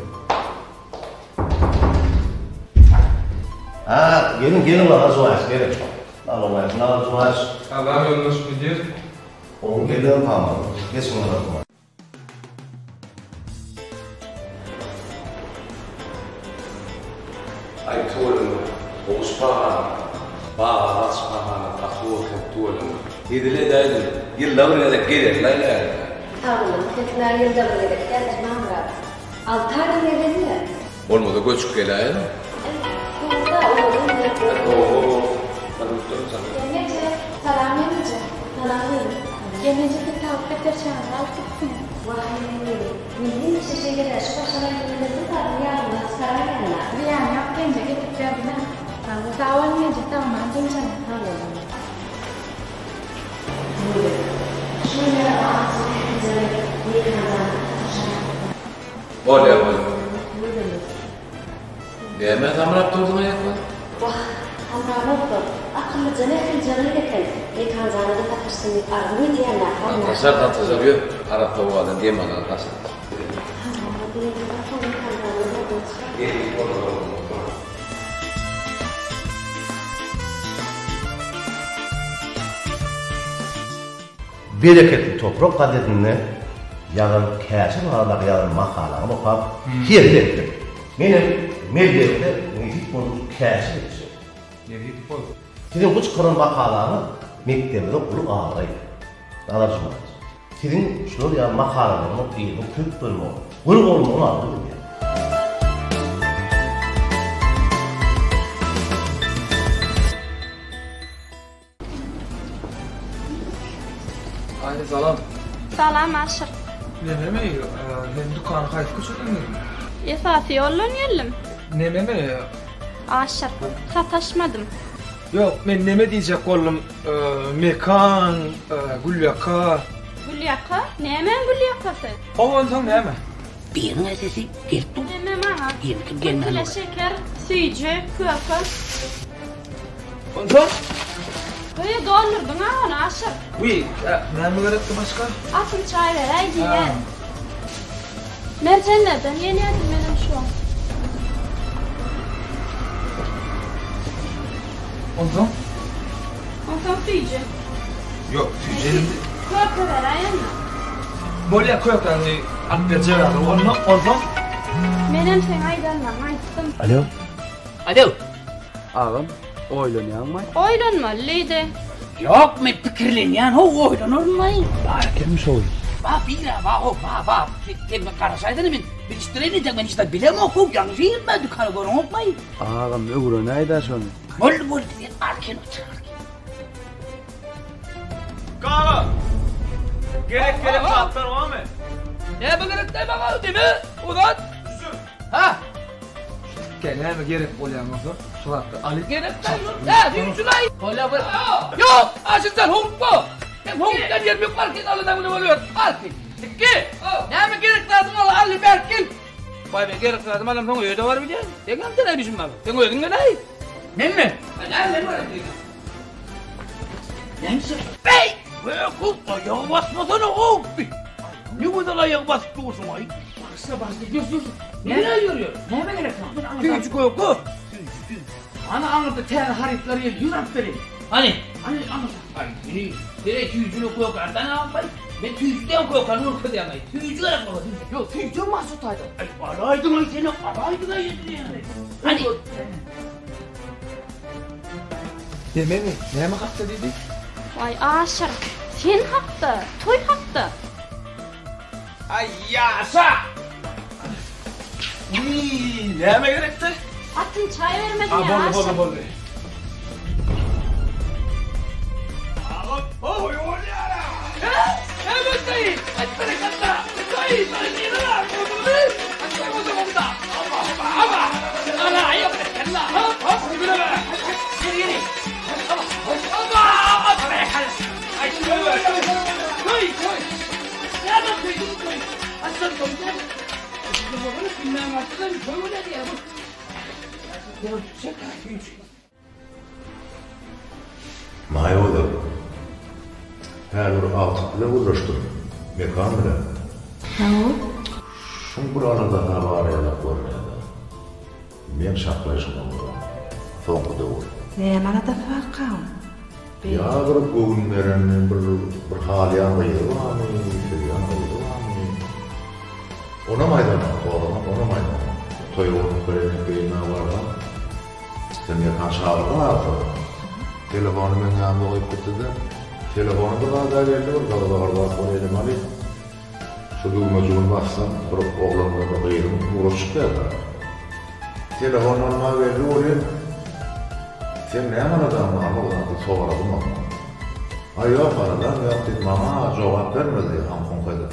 Ha, gelin lan Cumait, gelin. Allah'ım, ne var Cumait? Allah yolunuz müdür. Oğlum gelin tamam. Geçin lan Cumait. Ay tuğlum, oğuzpaha, bağ, aspaha, tahuğu tuğlum. Yedile daydım, yılda buraya da gelir, layla. Tamam, ketler yılda buraya da gelir, mamra. Altar nedenle? Olmadı göçük gelen. Burada oğlum ne? Oo, ben unuttum sana. Yemece, salam yemece. Salam yemece. Yemece bir tavuk getireceğim, al gitsin. Vay, milli şişegeler, şu başına yemece tabi yarına, sarayana. Yani yok gence getireceğim ben. Sağ ol yemece, tamam, cimcan. Tamam. Şöyle ağzını güzel yıkadan. Olha, olha. Deme zamrap durdun ayakla. Vah, amramaptı. Akıllıca ne hıncanı getir. Yıkan zanada takışsın, arını diyenler. Tasar tatlıca bir Arap tavuğadan diyem bana tasar. Bereketli toprak kadedini yağın kəsin arada yağın makalanı bakıp hiyet ettim. Benim medyakta nefik bunu kəsin etsin. Nefik oldu. Sizin bu çıkarın makalanı mektebide ulu ağrıydı. Anlarsın mı? Sizin şunu ya makalanı iyi bu kök bölümü oldu. Ulu olma onu ağrıydı ya. Aynen salam. Salam Aşır. Neme mi? Ben dükkanı kayıp küçüldüm mü? Esası yollan geldim. Neme mi? Aşır. Sataşmadım. Yok, ben neme diyecek oğlum? Mekan, Gülyaka. Gülyaka? Nemen Gülyakası? Ondan neme? Birinin sesi geldi. Neme bana? Gelmem. Kule şeker, suyucu, köpü. Ondan? Böyle doldurdun ha onu Aşır. Uy, neme gerekti başka? Atın çay ver, ay diyen. Mercanlardan yeni yedim benim şu an. Ondan? Ondan suyucu. Yok, suyucu. Köpü ver, ay yanına. Böyle köpü, akgacı verdi. Ondan? Benim sen aydanla, ayttım. Alo. Alo. Ağam, oylanyan mı? Oylanma, leydi. Yok mu fikirlenyen o oylanır mı? Kim soğuyor? Bira, bak. Tembe karasaydın ben. Bir iştireyim de ben işte bilem oku. Yanlış değil mi? Dükkanı görün okmayın. Ağam, ögürü neydi sonra? Bol diye arken otur. Kara! Gerek atlar var mı? Ne bu gerek ne bana değil mi? Ulan! Ha? Gene mi gerek oluyor musun? Sulatta Ali. Gerek ne? Ha, Şulay! Kolla bır. Yok! Aşıktan hukuk bu! Ben hukuktan yerim yok var ki alıdan bunu oluyor. Arkin. İki! Ne mi gerek lazım ola Ali Berkin? Vay be gerek lazım adam sana öyle var biliyor musun? Sen gamda ne düşün bana? Sen öyle ne? Ne mi? Ne var? Neyse. Bey! Ve kulpa ayağı basmasana o! Ne kadar ayağı basıp dursun ay? Bastı diyorsun. Nereye yürüyor? Ne gerek var? Tüyücü koyuyor ko. Ana anlattı ter haripleri yürü aferin. Hani anlat. Ay nereye tüyücünü koyuyor kardan ağabey? Ben tüyücüden koyuyor kardan orta diyemeyiz. Tüyücü olarak mı? Yok tüyücü mahsut aydı. Ay araydın ay seni araydın ay yani. Hani? Deme mi? Ne mi hatta dedik? Vay Aşır, sen hakkı, toy hakkı. Ay yaşa! Ne mi gerekti? Atın çay vermedin ya Aşır. Bol. Oy olyara! Ne bakayım? Açsana katta! Sayı sayı lan! Otur! Açsana otur! Ama! Ana ayıp kella! Hop! Yürü be! Yürü! Ama! Atma kalla! Ay şöyle! Koy! Ne yapıyorsun koy? Açsana koy! Bunu bilmem artık koy öyle diye bu. Ya çek hiç. Mayoda. Her bir altı bile uğraştırın. Mekan bile. Şun buralarda havariyalak görmeydi. Men şaklaşmam var. Soğuk da olur. Ne mana da farkam? Ya bir bugünlerin bir haliyan gıydı var mı? Şeriyan gıydı var mı? Ona maydana, ona maydana. Toyuğun köyüne vardı. Sen yakan şahı vardı. Telefonu ben yanımda koyup getirdi. Telefonu bir kadar geldi, bir kadar var koyalım Ali. Şu düğmecüğün baksam, bir oğlanla bir kıyırım, uğraşıp geldi. Telefonu olma verdi, olayım. Sen ne yaman adam var mı? Soğaradım ama. Ay yok aradan, yok dedim ama cevap vermedi, Hankon kaydı.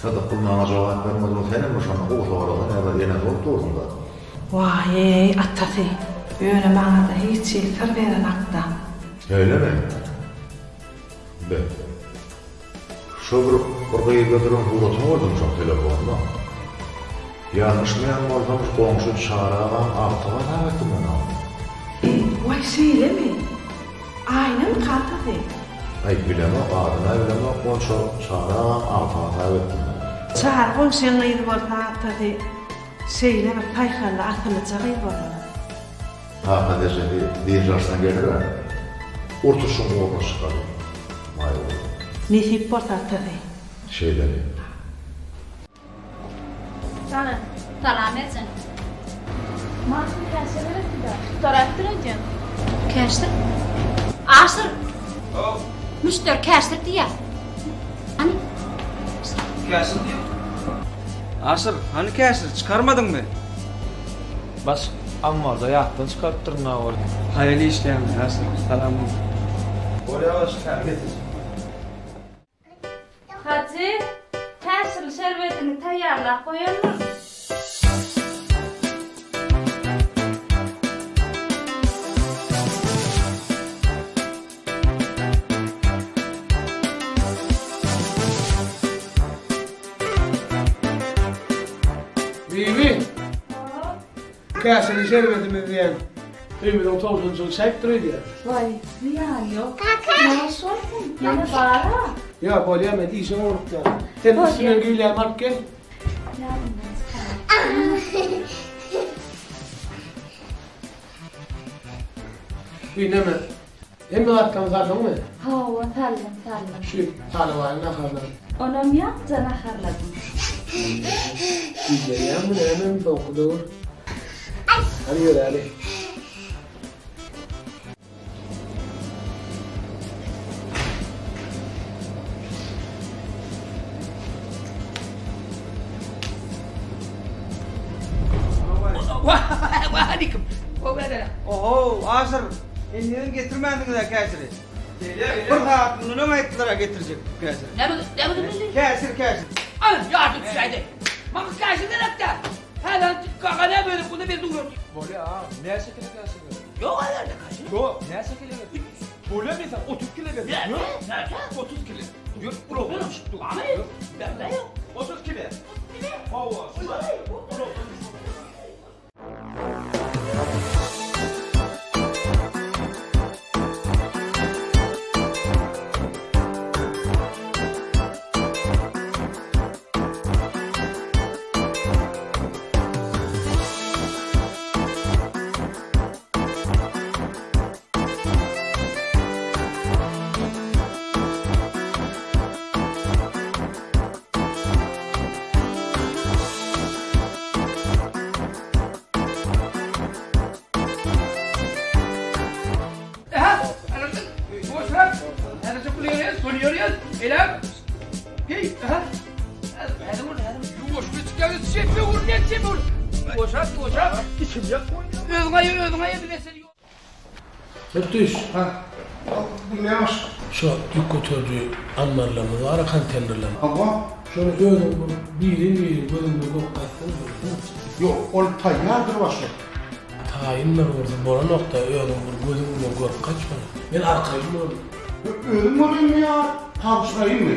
Sadık kılmana cevap vermedi, senin mi şanı o soğaradan ya da yine zor durdun da. Vay ey atası, öyle bana da hiç ilfir veren akta. Öyle mi? Ben. Şu bir kıyı götürün uğratını vurdum çok telefonla. Yanlış mı yanmazdamız komşu çağıradan artığa davettim ben aldım. Vay söyle mi? Aynı mı kaldı? Ay bileme, adına bileme, komşu çağıradan artığa davettim ben. Çağır komşunun iyiydi vardı atası. Söyle bir paykarla atılacak iyi vardı. Ha kadece diyeceksen gelir ha. Ortuşun oğlunu çıkarım. Vay oğlum. Ne hip var atası? Şeyleri. Canım, salametsin. Mahsun kəşirlər etdi. Tutarattıracağım. Kəşdir? Asır. Müştər kəşdir diye. Hani? Kəşir diyor. Asır, hani kəşir çıkarmadın mı? Bas, amma da yattın çıkarttırın ha orada. Hayırlı işleyen Asır, salamın. Oraya baş getir. Hacı, kəşirli şerbetini tayarla koyalım. Bibi. Käseli şerbetimiz diyen. Ümiden tozuncu çektirir diye. Vay, ziyan yok. Ne sorsun? Yine bağıra. Ya böyle yemedi işin olup ya. Sen üstüne güyle mark gel. Bineme. Hem atkan zaten mı? Hava talım. Şu talı var ne kadar. Onam yaptı naharladım. Güzel ya mı hemen dokudur. Hadi yürü hadi. Aleyküm. Oho, Asır. Elini getirmediniz ha Kəşir'i. Bir saat bunu ne ettiler getirecek Kəşir'i? Ne bu bildi? Kəşir. Alın yardım düşeydi. Bak Kəşir ne yaptı? Hemen kaka ne böyle bunu bir duruyor. Böyle ha, ne şekilde Kəşir? Yok nerede Kəşir? Yok, ne şekilde? Böyle mi sen 30 kilo verdin? Nerede? 30 kilo. Yok, problem çıktı. Ama ben yok. 30 kilo. Hava. Elam. Hey, ha. Hadi yuvoş bir çıkarız şefe vur ne şefe vur. Boşat. İçim yak. Özgayı bir mesele yok. Heptiş. Ha. Dinlemiş. Şu yük götürdüğü anmarlarımız var, kantenlerlerimiz. Allah. Şöyle öğren biri bölümde korkarsın. Yok, o tayyardır başka. Tayinler orada, bora nokta öğren bölümde korkaç var. Ben arkayım oğlum. Ölüm olayım ya. Tavşırayım mı?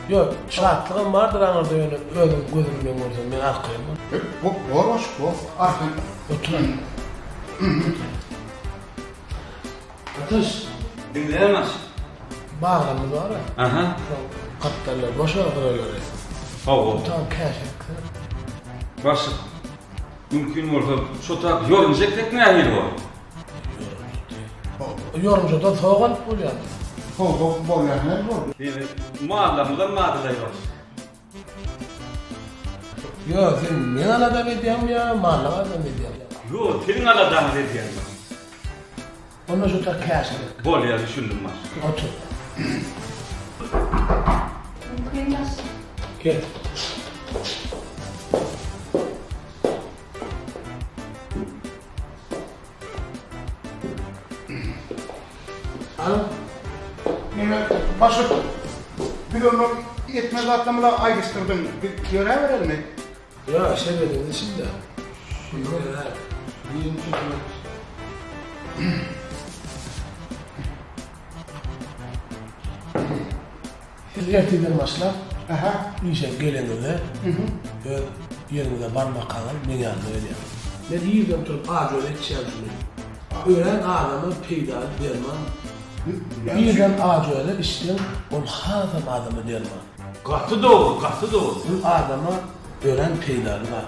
Yok, şartlığım vardır anırda öyle öğren gözümden vursun. Ben arkayım oğlum. Bu var başka, bu arkayım. Oturayım. Atış. Dinleyemez. Bağlandı var ya. Aha. Kaptanlar boşa oraları. Tam keşke. Başı. Mümkün olsa şu taraf yorumcak tekne ahil var. Yorumcu da soğan oluyor. Soğuk bolyanlar var. Mağdamda mağdada var. Yo, sen ne aladan ediyorum ya, mağdada ediyorum. Yo, senin aladan ediyorum. Ondan sonra keşke. Bol ya düşündüm var. Otur. Gel. Alo. Nime başı bir onu etmez atlamalar ayrıştırdın. Bir görev verelim mi? Ya şey dedin şimdi. Şimdi neler? Birinci gün. Siz erteden başla. Aha. İşe geleninde. Yerinde barmak kalan ne geldi öyle. Ben yiyeceğim tutup ağacı öyle çeldim. Öğren adamı peyda derman. Yiyeceğim ağacı öyle işte on hazam adamı derman. Katı doğru, katı doğru. Bu adama öğren peydalı var.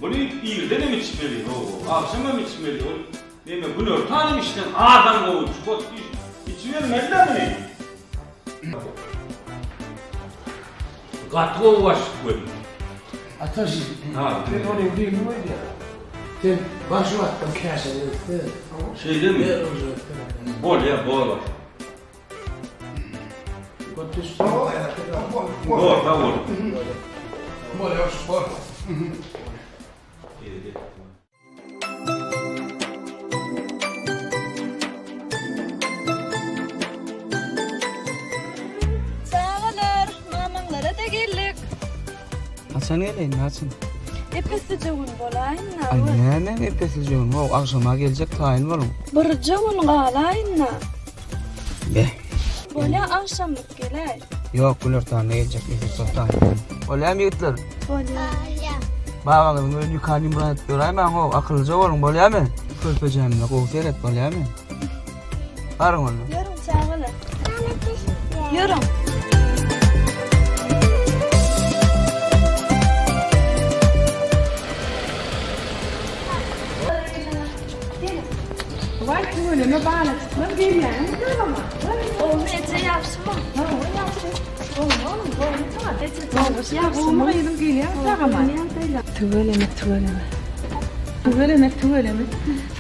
Bunu iyilde de mi içmeli? Akşama mı içmeli? Değil mi? Bunu örtanem işten adam olmuş. İçivermedi de mi? Katı olmuş böyle. Ataş, ben onu değil mi ya? Sen başı attın keşke. Şey değil mi? Bol ya, bol var. Bol, da bol. Bol ya, bol. Sağlar, mamanlara da geldik. Hasan geleyin, Hasan. Epesi cevun bolayınna. Ay ne epesi cevun? O akşama gelecek tayin var mı? Bir cevun galayınna. Be. Bola akşamlık gelay. Yok, bu lörtağına gelecek bir sultan. Bola mı yutlar? Bola. Babam böyle yukarı murat göreyim ben o akıllıca olun bola mı? Körpeceğimle kovsayır et bola mı? Varın onu. Yarım sağlar. Yarım. Var ki öyle ne bağlı tutmam geliyor. Tamam. Oğlum ece yapsın mı? Ne yapsın? Oğlum tamam. Ece yapsın. Oğlum yedim geliyor. Tamam. Tuvaleme.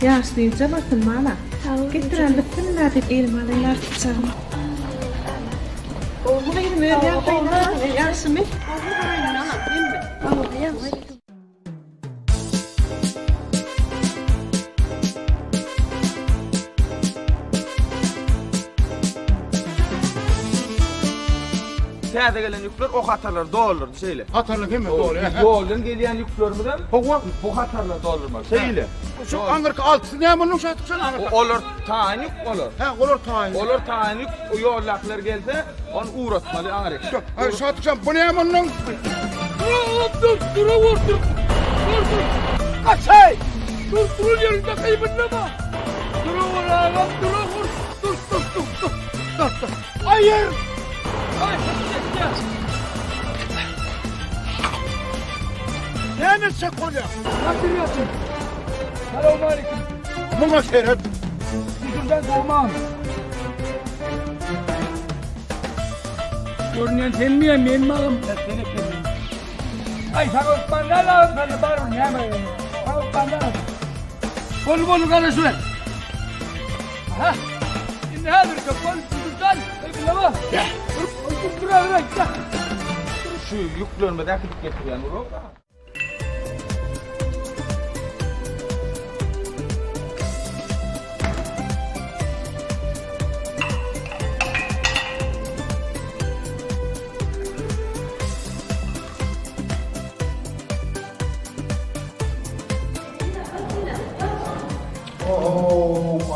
Yaşlıyınca bakın bana. Getiren bütün nadir elmalar tutacağım. Oğlum yedim öyle yapayım. Yaşlı mı? Seyade gelen yükler o hatarlar doğulur şeyle. Hatarlı değil mi? Doğru. Doğulun gelen yükler mi de? Bu hatarlar doğulur şeyle. Şu Angarka altısı ne bunun şu atıksan Angarka? Olur tanyuk olur. He olur tanyuk. Olur tanyuk o yollaklar gelse onu uğratmalı Angarka. Hayır şu atıksan bu ne bunun? Dur vurdu. Kaçay! Dur yerinde kaybınlama. Dur oğlum dur. Dur. Hayır! Ay Ne çek kolya? Hatırlıyorsun. Selamünaleyküm. Buna seyret. Yüzümden sormam. Görünen sen miyim? Benim ağım. Ay sana Osman'dan lazım. Sana barın ne yapayım? Sana Osman'dan lazım. Bolu kardeşler. Aha. Şimdi hazır kapal. Sultan. Eyleme. Ya. Dur. Şu yüklerime de akıp getiriyor bunu.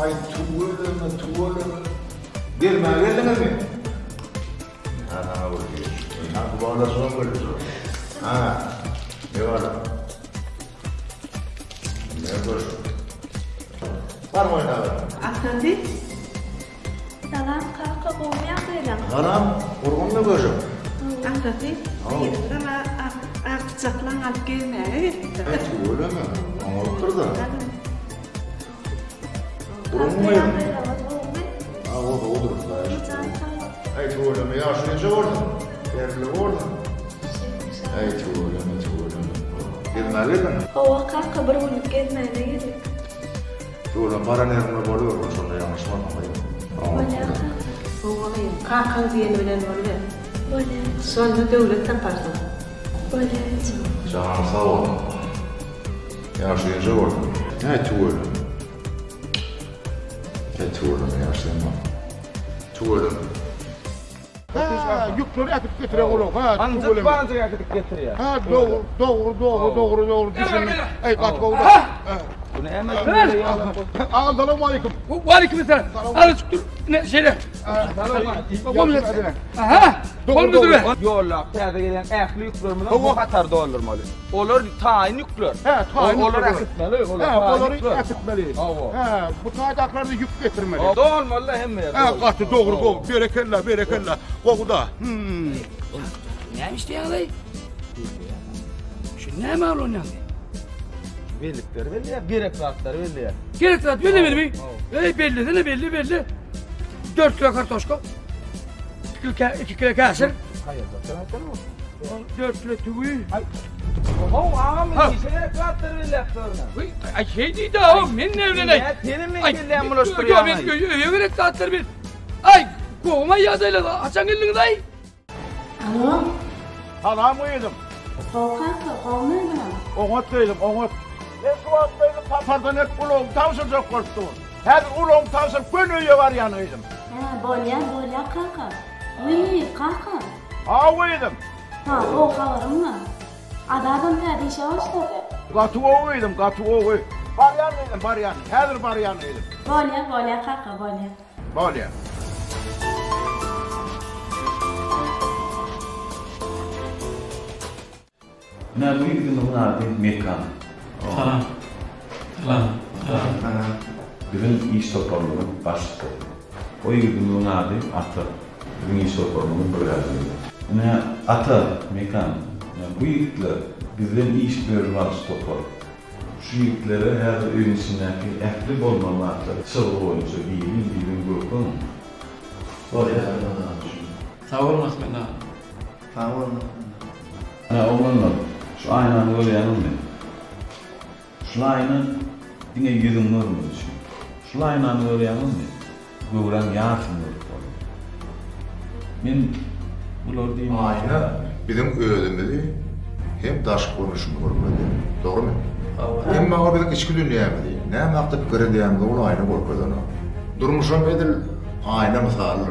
Ay tuvaleme. Gelme geldiniz mi? Ana vuruyor. Bu arada son böyle soru. Ha. Ne var lan? Ne var? Var mı oynağı? Aslandı. Salam kaka qo'yaq deylan. Anam, urg'unni ko'rishim. Aqati, yerda aqchaqlan olib kelmay. O'lama, olib turdi. Urg'unmi? O'tiribdi. Ayt o'lama, yaxshi o'rdim. Yerli o'rdim. Ayt o'lama. Gelmeliydin. Hava kaka bir bo'lib kelmaydi edi. O'lam baranerni bo'lib, o'shanda yanglishmadim. Oğlayım, kalkan diyeni bilen böyle. Böyle. Sonra devletten pardon. Böyle. Canım sağ ol. Yaşayınca orada. Ne tuğulum? Ne tuğulum yaşayamam. Tuğulum. Yükleri atıp getire oğlum. Ancak bazı yakıtık getiriyor. Doğru. Düşünün. Ey katkı oldu. Bu ne hemen? Assalamu aleyküm. Aleyküm selam. Al dur. Ne şeyler? Aha. Kol müdürü. Yolla, perde gelen ayaklı yüklerimi bu katarda olurmalı. Olur tayin yükler. He, tayin olur akıtmalı. Olur akıtmalı. He, bu taydaklarda yük getirmeli. Doğru hem mi? He, katı doğru. Berekella. Kokuda. Neymiş diyorlar? Şu ne mal oynadı? Birlikleri belli ya, gereklatları belli ya. Gereklat belli mi? Belli. 4 kilo kartoşka. 2 kilo kasır. Hayır, zaten mı? 4 kilo tüvü. Ağam gereklatları belli yaptırına. Ay şey değil de ağam, benim evleney. Senin mi gelen bulaştırıyor? Ben gereklatları bil. Ay, kovma yazıyla açan elini dayı. Alo. Halam uyudum. Kaka, olmaydı. Oğut değilim. Esvat değilim, papardan hep ulağım tavsın çok korktum. Her ulağım tavsın gönüye var yanıydım. Bolya kaka. Uy, kaka. Uyudum. Ha, o havarım mı? Adadım perişe başladı. Katı uyudum. Bar yanıydım. Her bar yanıydım. Bolya kaka, bolya. Ne bu yükünün adı mekan. Tamam. Bizim iş topluluğunun başlığı. O yükünün adı atı. Bizim iş topluluğunun bölümü. Ne atı mekan. Bu yükler bizim iş bölümü topluluğu. Şu yüklere her öğünsündeki ehli olmamakta sırrı boyunca birin grupun. Sağ olmaz bana. Sağ olmaz. Oğlanlar, şu aynanı öyle yanılmayın. Şu aynan yine yüzün nur mu düşün? Şu aynanı öyle yanılmayın. Göğren yansın nur koyun. Ben bunlar diyeyim. Ayna bizim öğrenmeli hem taş konuşum görmeli. Doğru mu? Hem bana bizim içki dünyameli. Ne yaptık görendiyamda onu ayna korkudan. Durmuşum bedel ayna misalları.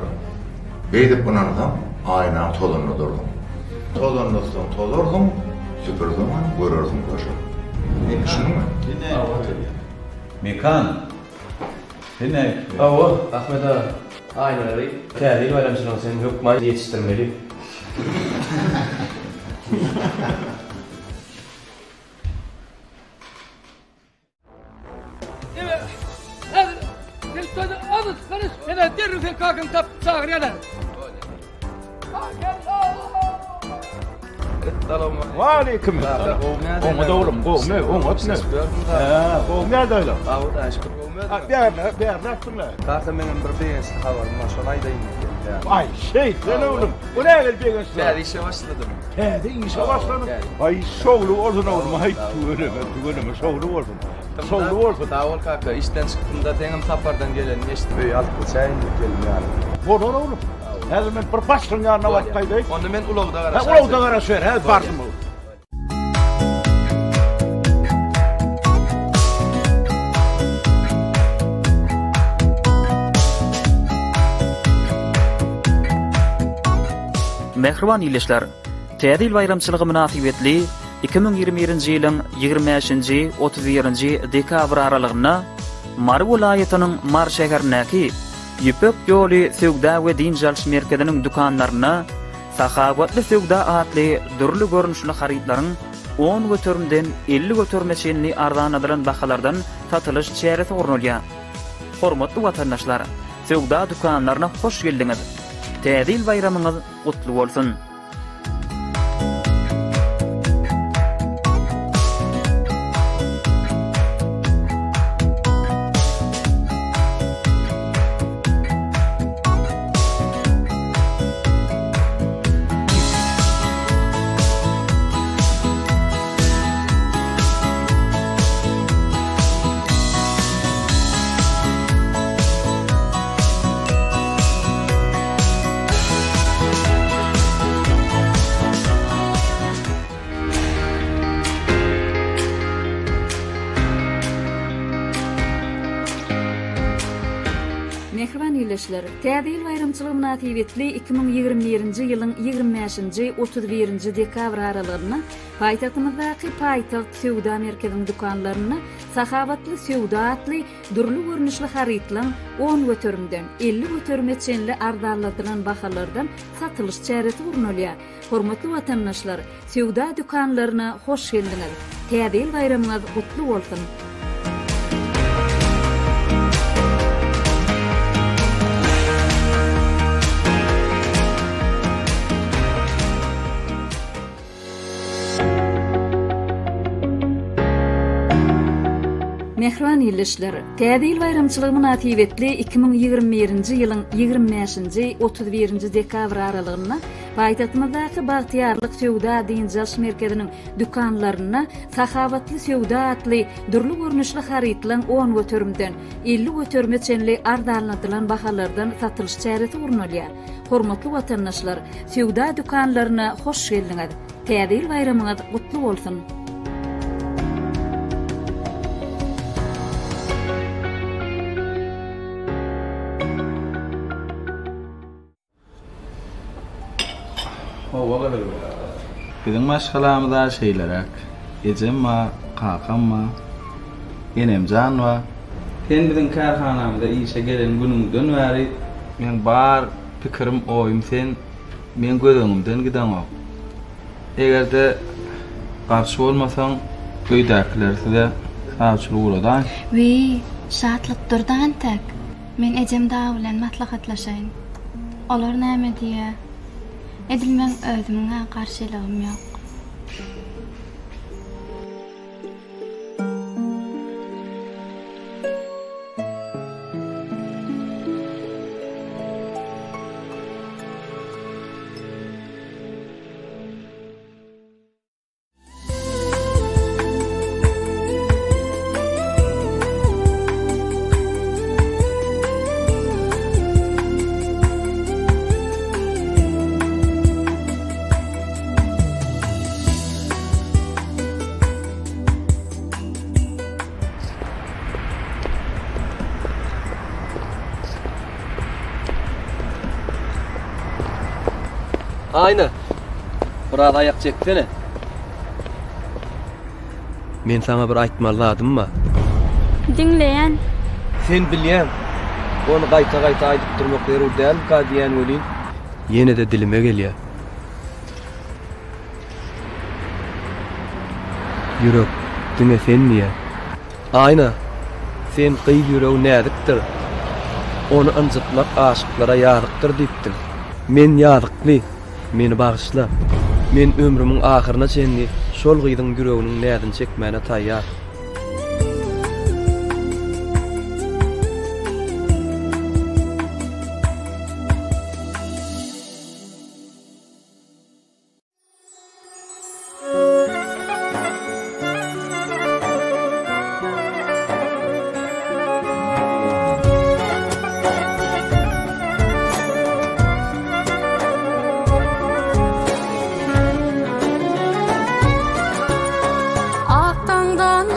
Beydip bunanıdan ayna tolunlu durdum. Tolunlusdan tolurdum, süpürdüm, görürdüm koşum. Ne düşünün mü? Mekan. Ne? Ahmet ağa. Aynen öyle. Tədil bayramçılığın senin hükmayı yetiştirmeli. Evet. Hadi. Sen söyle, alın, karış. Hele derrin sen kalkın tap, çağır yana. Aleyküm. Oğma da oğlum, ne? Oğum nerede öyle? Ağır aşkım. Bir yerde aklımda. Kalkın benim bir beğensin havarım, maşallah aydayım. Ay sen oğlum, bu ne öyle beğensin? Ben işe başladım. İşe başladım. Ay soğulu olsun oğlum, ay tuğunuma soğulu olsun. Soğulu olsun. Sağ ol kaka, işten çıktığımda denem tapardan gelen geçti. Böyle alıp çayın geldim yani. Doğru oğlum. Her zaman bir başlığın yanına vaktaydı. Onu ben Ulov'da gara söyleyeyim. Ulov'da gara söyleyeyim, her partim olur. Mehriban ýylyşlar, Tädil bayramçylygy münasibetli 2021-nji ýylyň 25-nji 31-nji dekabr aralygyna Mary welaýatynyň Mar şäherindäki Ýüpek ýoly Söwda we din jalş merkeziniň dukanlaryna Sahawatly Söwda adly dürli görnüşli harytlaryň 10 götürümden 50 götürmeçenli arzan adylan bahalardan satylyş çäresi ornulýar. Hormatly watandaşlar, sowda dukanlaryna hoş geldiňiz. Täze ýyl bayramyňyz gutly bolsun. Mehriban ýyleşler, Täze ýyl bayramçylygy münasibetli 2021-nji ýylyň 25-nji 31-nji dekabr aralygyna paýtagtymyzdaky paýtagt sowda merkeziniň dukanlaryna sahabatly sowda atly durly görnüşli harytlaň 10 götürümden 50 götürüme çenli ardalladylan bahalardan satylyş çäreti urnulýar. Hormatly watandaşlar, sowda dukanlaryna hoş geldiňiz. Täze ýyl bayramyňyz gutly bolsun. Mehriban ýyleşler, Täze ýyl bayramçylygy münasibetli 2021-nji ýylyň 25-nji 31-nji dekabr aralygyna paýtagtymyzdaky Bagtyarlyk sowda diýinjaş merkeziniň dukanlaryna sahabatly sowda atly durly görnüşli harytlaň 10 götürümden 50 götürme çenli ardalladylan bahalardan satylyş çäreti urnulýar. Hormatly watandaşlar, sowda dukanlaryna hoş geldiňiz. Täze ýyl bayramyňyz gutly bolsun. Bizim maşgalamyzda şeýlerak. Ejemma, kakamma, enemjanwa. Sen bizim karhanamyzda işe gelen günüňden bäri men bar pikirim oýum sen men gözüňimden gidenok. Egerde garşy bolmasaň öýdäkiler size saçlyk uladan. Wi, şatlyktyrdan tak. Men ejem daha bilen maslahatlaşaýyn. Olar näme diýe? Edilmen özümüňe garşylygym ýok. Ayna. Biraz ayak çeksene. Men sana bir aýtmaladymmy? Dinleýän. Sen bilýän. Onu gaýta-gaýta aýdyp durmak berýär däl ka diýen welin. Ýene de dilime gelýär. Ýürek, diňe sen niýe? Ayna. Sen gyýy ýüreg nädikdir? Onu anjyklap aşyklara ýarykdyr diýipdir. Men ýarykly. Meni bağışla. Men ömrümün ahyryna çenli şol gyýdyň ýüreginiň nädin çekmäne taýýar. Aktangdan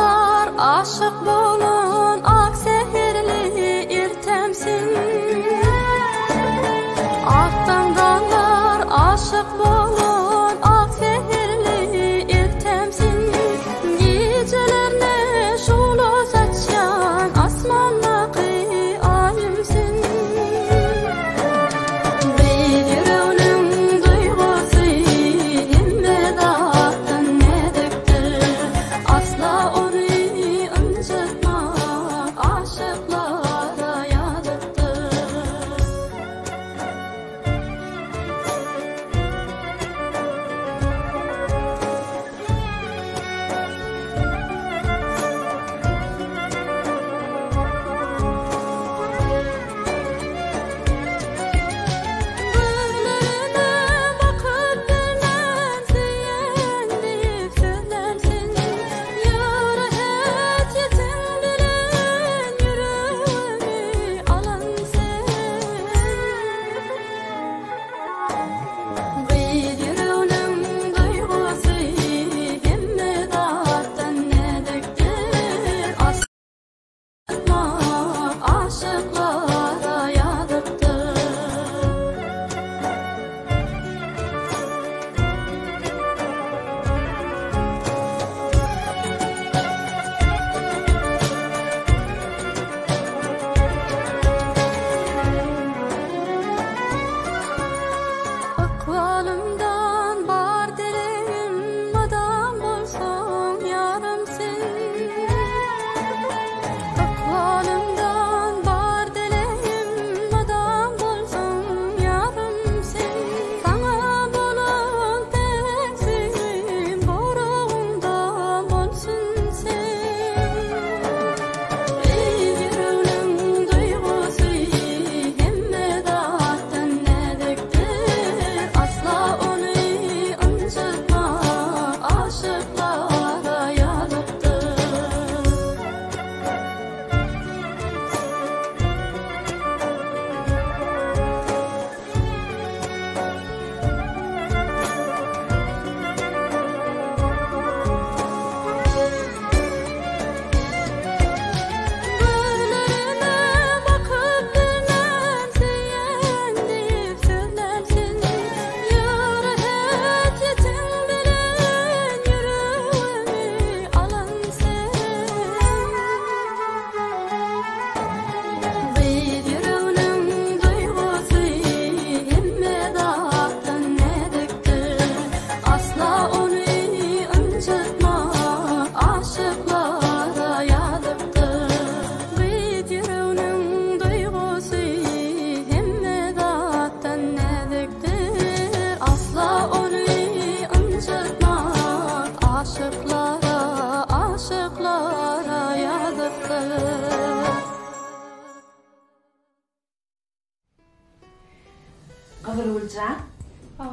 Kabul olacak.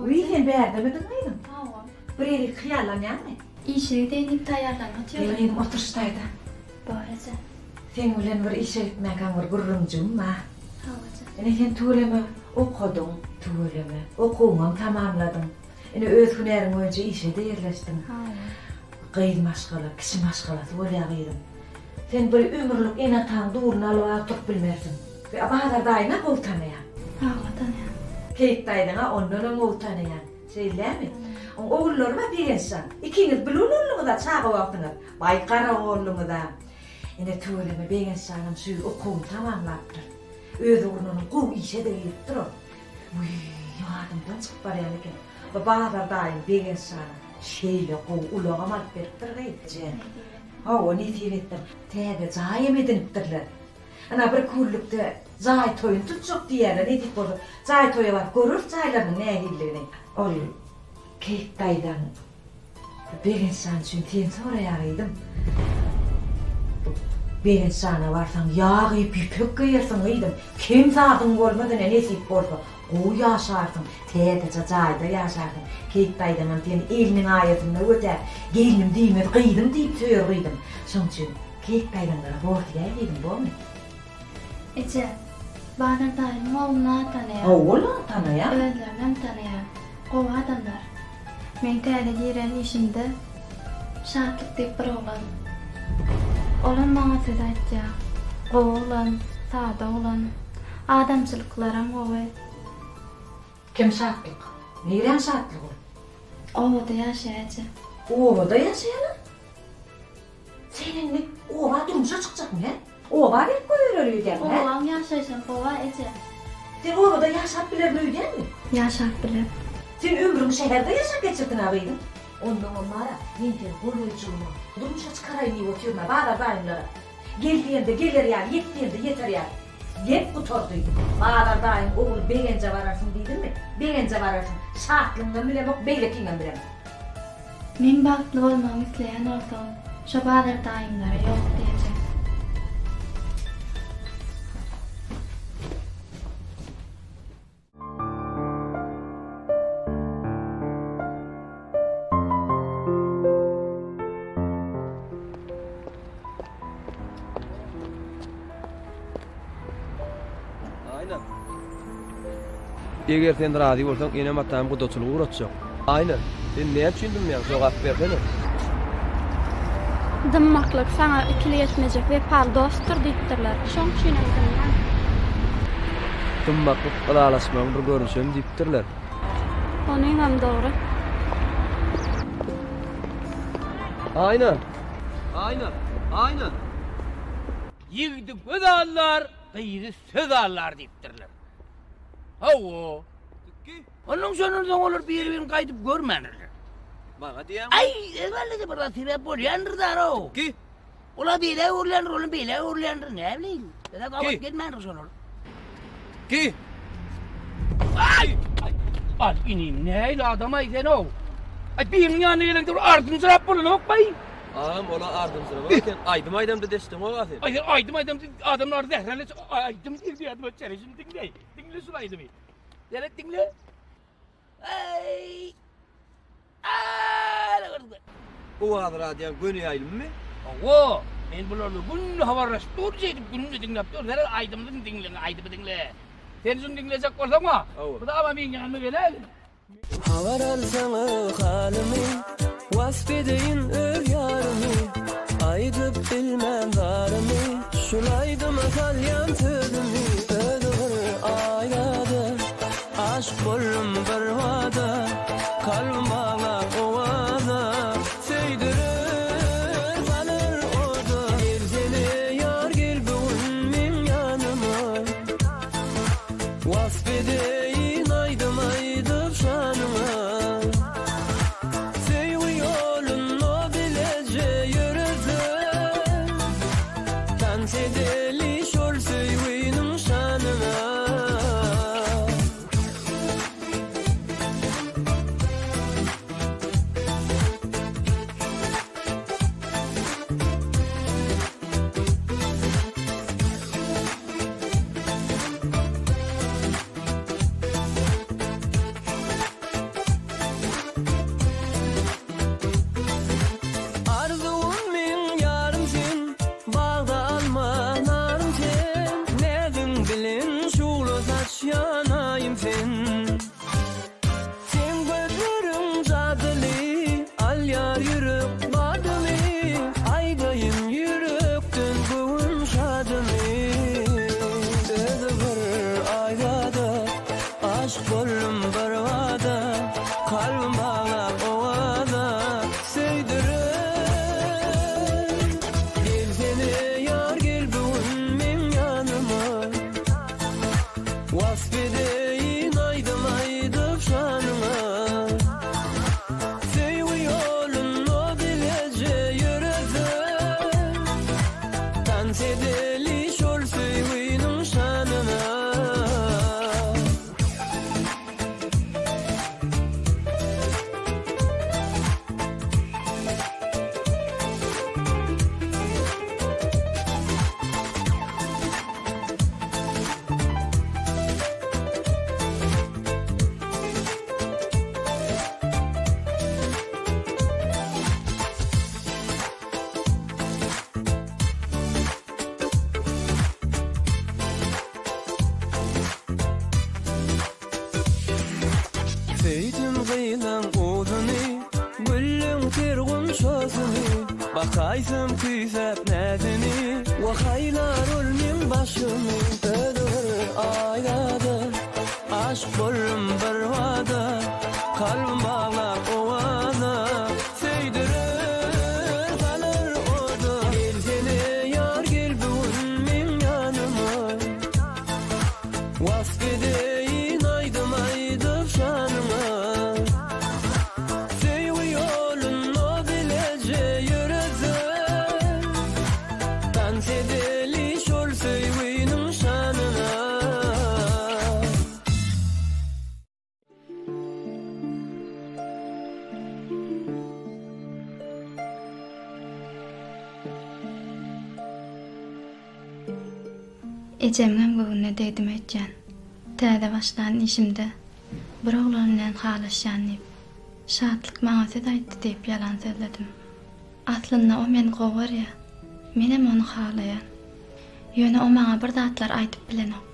Uyuyen bir yerde mi durmaydın? Bir yeri kıyarlanyan mı? İşe denip tayarlanat yok. Benim oturuştaydı. Böylece. Sen ulan bir işe gitmeken bir gururumcum ma. Yani sen tuğlama okudun, tuğlama okuman tamamladın. Yani öz hünerin önce işe de yerleştin. Qeyd maşgala, kişi maşgalası olayağıydın. Sen bir ömürlük en atan doğruna alığa tutup bilmersin. Ve abadar dayına ol tanıyan. Tanıyan. Keyitdaydın ha ondan ol tanıyan. Şeyler mi? Oğullarıma diyensen, ikiniz bilulurluğu da çağı vaktınız. Baykara oğulluğu da. Yine tuğlama ben insanım suyu okuğum tamamlattır. Öz uğrunun kuğu işe de yiyiptir o. Yadımdan çıkıp barayanıken. Babadar dayın ben insanım. Şeyle kuğu ulağım alıp beriptir gayetçen. O ne tiyvettir. Tebe zayem ediniptirler. Ana bir kullukta zay toyun tutacak diyerler. Ne deyip oldu? Zay toyu var. Görür zayların ne ehillerini. Ol Keyitdaydan bir insan için ten sorayağıydım. Bir insana varsan yağı pipük kıyırsın ıydım. Kim zadın olmadan nesip oldu. O yaşarsın. Teyde cacayda yaşarsın. Keyitdaydan ten elinin ayetinde öter. Gelinim deyimedi kıydım deyip söylüyordum. Son için Keyitdaydanlara bordiya edeydim bu mu? Ece, bana dayım oğluna tanıyan. Oğluna tanıyan? Öğlerden tanıyan. Kova adamlar. Men täze giren işimde şartlık deyip bir oğlan. Olan bana söz aytjak. Oğlan, sada olan, adamçılıklarım oğlan. Kim şartlık? Neyden şartlık o? Ovada yaşayacak. Ovada yaşayanı? Seninle ova durmuşa çıkacak mı? Ova hep koyuyor öyle mi? Oğlan yaşaysın kova Ece. Sen ovada yaşap bilir mi öyle mi? Yaşap bilir. Sen ömrünü şehirde yaşap geçirdin ağabeydin. Ondan onlara ninten koyucuğunu durmuşa çıkarayım diye otuyorlar bağda dayımlara. Geldiğinde gelir yani, yettiğinde yeter yani. Yep oturduydu. Bağda dayım oğul beğence vararsın deydin mi? Beğence vararsın. Şartlığından bile bak, beylekinden bile bak. Men baklı olmam isteyen olsam, şu bağda dayımlara yok diyecek. Eger sen razı bolsaň ene matam gudaçylygy uratjak. Aynen. Sen näme düşündin men? Jogap bersene. Dymmaklyk sana ikili geçmejek we pardostur diýipdirler. Şoň düşünýärdim. Dymmaklyk galalaşmaň bir görüşem diýipdirler. Onuň hem dogry. Aynen. Aynen. Aynen. Yigdi göz allar, gıyri söz allar diýipdirler. Hawo. Onun sonundan olur bir kaydıp görmenirler. Bana diyem. Ay, evvel de burada sebep bolyandır o. Ki? Ola bile uğurlanır, ola bile uğurlanır. Ne bileyim. Ben de kavat gitmenir sonra. Ki? Ay! Ay, ineyim neyle adama isen o. Ay, benim yanına gelen ardın sırap bulun okmayın. Ağam ola ardım sırap. Aydım aydımda destim o gafir. Ay, aydım adamlar zehreli. Aydım dinle adım çereşim dinle. Dinle sulaydım. Delet dinle. Ay! Ay! O adra diyen gönü aylım mı? Owo, men bularny gün havarlaş durjaydım, günni dinlep dur. Her aydymdan dinle, aydymı dinle. Sen şunu dinleyecek bolsaň ma? Bu da ama men ýanyma gel. Havaralsaňy halimi, waspedeýin öz ýarymy. Aýdyp bilmän garmy, şulaydım asalyan sözümi. Ödügür aýlady, aşk bolum bir wada, kalbim bağlar ovada. Söýdürür balyr oda, erzeli ýar gel bugün men ýanyma. Waspedeýin aýdym aýdyp şanyma. Söýgü ýolunu bileje ýörezen, tansedeli şol söýgüniň şanyna. dans edeli şol süýüniň şanyna. Feydin gıylan oduny, güllüň tergun şosuny, bakaysam küýsep nädini, wahaylar ulmin başymy, ödür aýlady, aşk bolum bir wada, kalbim bağlar owada, söýdürür galar odu, gelsene yar gel bugün men ýanyma, wasgedeýin aýdym aýdyp şanyma, söýgü ýolun o bileje ýürezim, dans edeli şol söýgüniň şanyna. Ejemem göwüne dedim etjen. Täze başlan işimde bir oglan bilen halaşýanyp şatlyk maňa söz aýtdy diýip ýalan sözledim. Aslynda o meni gowy ýa, menem onu halaýan. Ýöne o maňa bir zatlar aýdyp bilenok.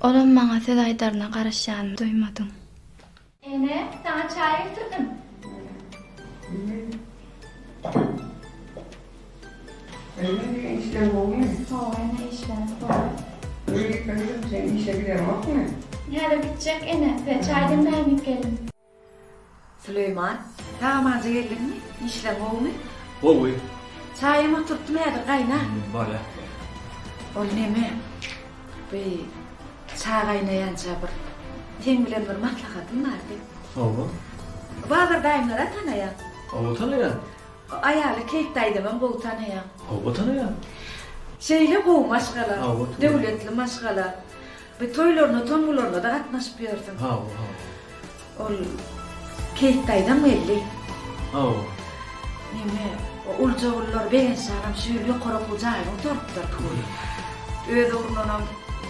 Olam maňa söz aýdaryna garaşýanymy duýmadym. Ene, sana çay getirdim. Öyle işler oluyor mu? Ene işler var. Öyle gitmelisin, sen işe giderim yok mu? Hala bitecek ene. Ve çaydan vermek gelin. Süleyman, tamamca geldin mi? İşlem oldu. Oy. Çayımı oturttum ya kayna. Bale. Ol neme? Bir çay kaynayanca bir sen bilen bir maslahatım vardı. Owa. Bazı daimlara tanıyan. Owa tanıyan. Ayalı kekdaydı ben bu tanıyan. Owa tanıyan. Şeyle bu maşgala, Owa. devletli maşgala. Bir toylarına, tongularına da katnaşıp yordum. Ha. Ol kekdaydan belli. Owa. Neme? O ulcağullar ben saram söylüyor korakucağım oturttular toy. Öde urnanam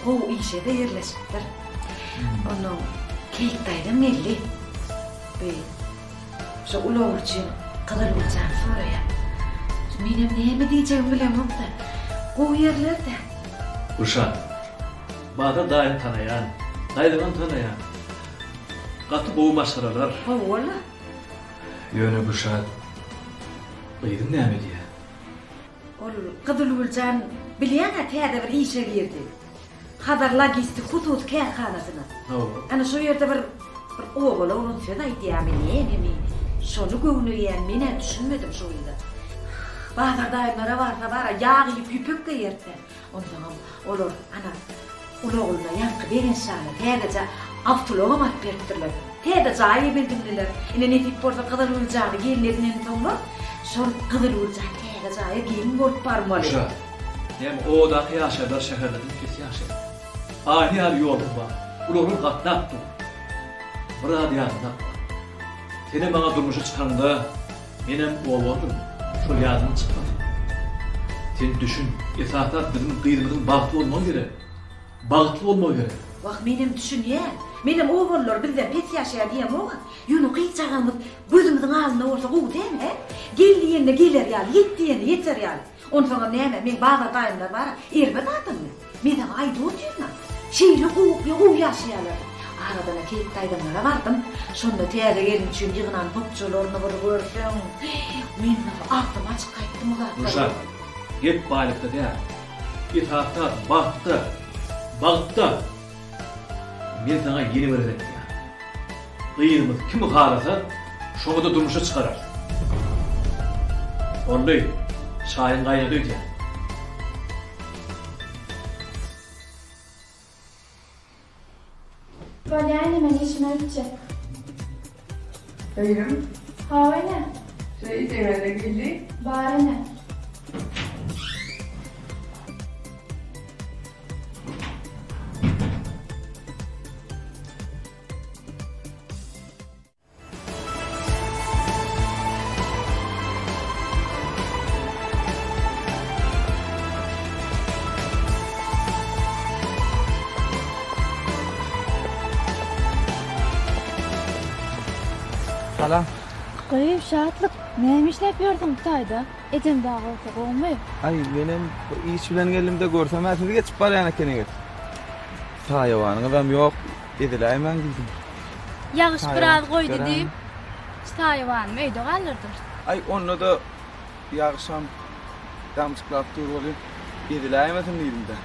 o işe de yerleşiptir. Onu kekdaydan belli. Şu ulu için kadar ulcağım soruya. Benim neyimi diyeceğim bilemem de. O yerlerde. Uşan. Bada daim tanıyan. Daydıgan tanıyan. Katı boğu maşgaralar. Ola. Yöne Uşan. Bıydım näme diye. Ol Kızıl Ulcan bilýän täze bir işe girdi. Hadarla gisti hudud kärhanasyna. Ana şu ýerde bir ogul onun söz aýdýarmy näme? Şonu göwnüýän mene düşünmedim şu ýerde. Bazar daýmlara barsa bara ýagyp ýüpük geyerdi. Ondan olur ana ulagulda ýanky beren şany täze awtuloga mat beripdirler. Täze jaýy bildirdiler. Ine netip bolsa Kızıl Ulcan'y gelinlerinden soňra şol Kızıl Ulcan täze jaýy gelin bolup barmaly. Uşan. Hem o da ýaşadar şäherde kes ýaşar. Aýyar ýolum bar. Ulagul gatnapdy. Bir adýatda. Seni maňa durmuşa çykanda menem owadym. Şol ýadymy çykdy. Sen düşün, esasat bizim gyrymyzyň bagty bolmagy gerek. Bagty bolmagy gerek. Waq menem düşünýär. Menem owullar bizden pes ýaşaýar diýem oňa. Ýöne gıýçagamyz gözümizin aldyna bolsa gowy däl he? Geldiýende geler ýaly, ýetdiýende ýeter ýaly. Onsoňa näme? Men baza daýymda bar, erbet atymmy. Mene aýdyp ýürmän. Şeýle gowy ýaşaýarlar. Aradan kek daýdymlara bardym. Şonda täze gelin üçin ýygynan topçularyny bir görsem, men aklym açyk gaýtdym ugly. Uşan, gep baýlykda däl. Itaatda, bagtda. Men sana ýeni berdim ýa. Gyrymyz kim halasa, şoňa da durmuşa çykarar. Onday, şaýyn gaýnady ýa. Valyani men işime gidecek. Buyurun. Hava ne? Şey demede geldi. Bari ne? Hala. Qayıp şahatlık. Neymiş ne yapıyordun Tayda? Ecem daha ortak olmuyor. Ay benim iş bilen gelimde görsem siz geçip barayana kene Tayavanı ben yok. Edilayım ben gittim. Yağış biraz koydu deyip Tayavan mıydı kalırdır. Ay onu da yağışam damcıklap dur olayım. Edilayım etim değilim de.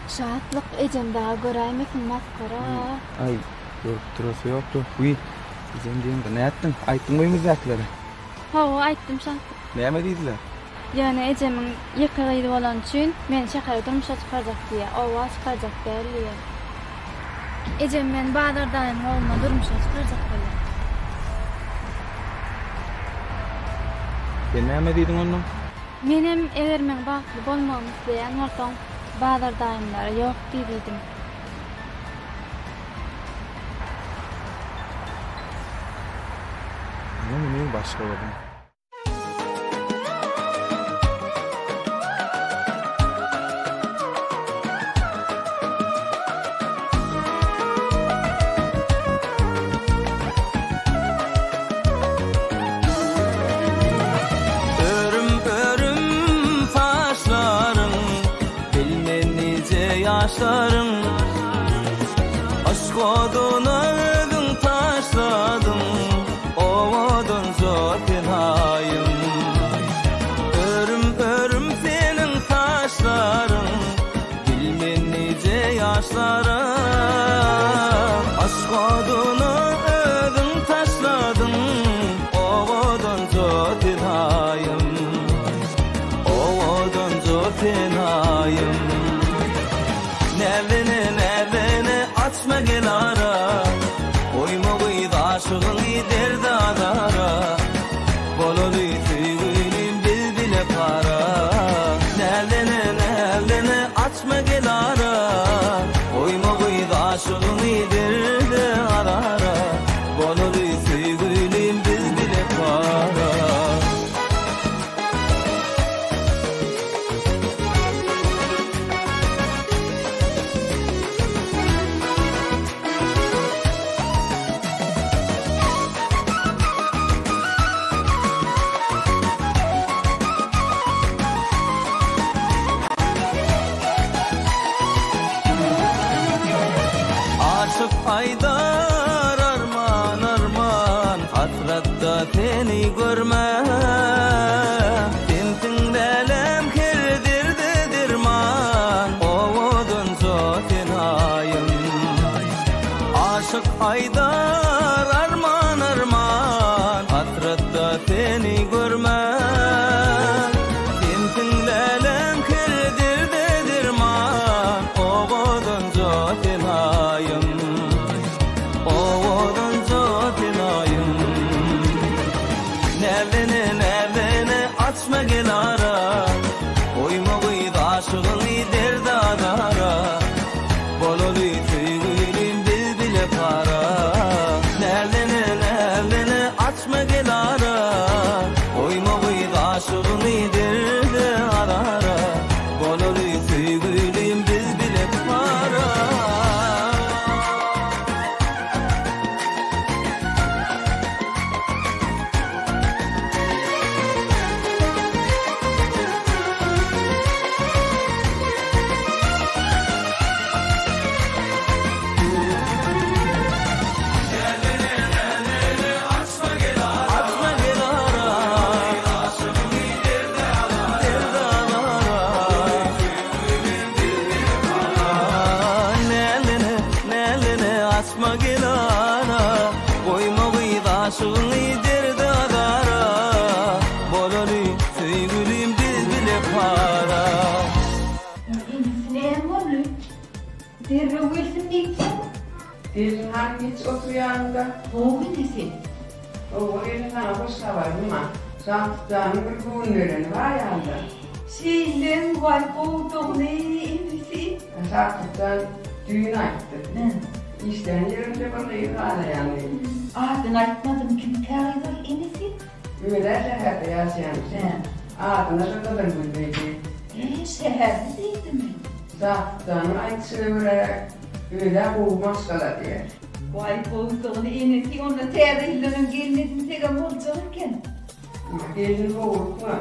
Şahatlık Ecem daha göreymesin maskara. Ay yok durası yoktu. Uy. Ecem diyeyim de ne ettin? Ayttın mıyımız yakları? Ho ayttım şahatlık. Neyme deydiler? Yani Ecem'in yıkılıydı olan için men şakara durmuşa çıkaracak diye. Ova çıkaracak belli. Ecem men Badardayım oğluna durmuşa çıkaracak diye. Sen neyme deydin onu? Menem eğer men baklı bolmamız diyen ortam Badardayımlara yok dediydim. Ne başka oldum? Yaşlarım aşk oduna ödün taşladım ovodun zaten hayım Örüm senin taşların bilmen nice yaşlarım aşk oduna ödün taşladım ovodun zaten hayım ovodun zaten hayım Nevene açma gel ara Oyma kıydı aşığın gider dağlara Bololu tüyülüm biz bile para Nevene açma gel ara Oyma kıydı aşığın gider dağlara Bololu tüyülüm biz bile para Haydar arman Hasratta seni görme Sensin belem kirdirdi dirman Ovodun zaten hayım Aşık Haydar arman Hasratta seni görme Sensin belem kirdirdi dirman Ovodun zaten hayım Nevene açma gel ara Oyma kıydı aşığın gider dağlara Bololu tüyülüm biz bile para Nevene açma gel ara Oyma kıydı aşığın gider dağlara Bololu tüyülüm biz bile para Açma gel ana Koyma kıydı aşığın gider dağlara Bololu tüyülüm biz bile para Ne oluyor? Derbe wilsin diyeceksin. Dersin hangi hiç oturuyanda? Oğul nesin? Oğul elin sana boşta var değil mi? Şansıdan bir buğun veren var yanda. Şeyden var kovduğunu emrisi. Şansıdan düğün açtı. İşten yerinde bana ifade yani. Adını açmadım kim kârıdır emrisi? Öyle şehirde yaşayan. Adına şurada bilmeydi. Şehirde değildi mi? Şansıdan açtı öyle bu maskala diye. Vay boğduğunu eneti onunla terihlerin gelmedin tek olacağken. Gelin boğulma.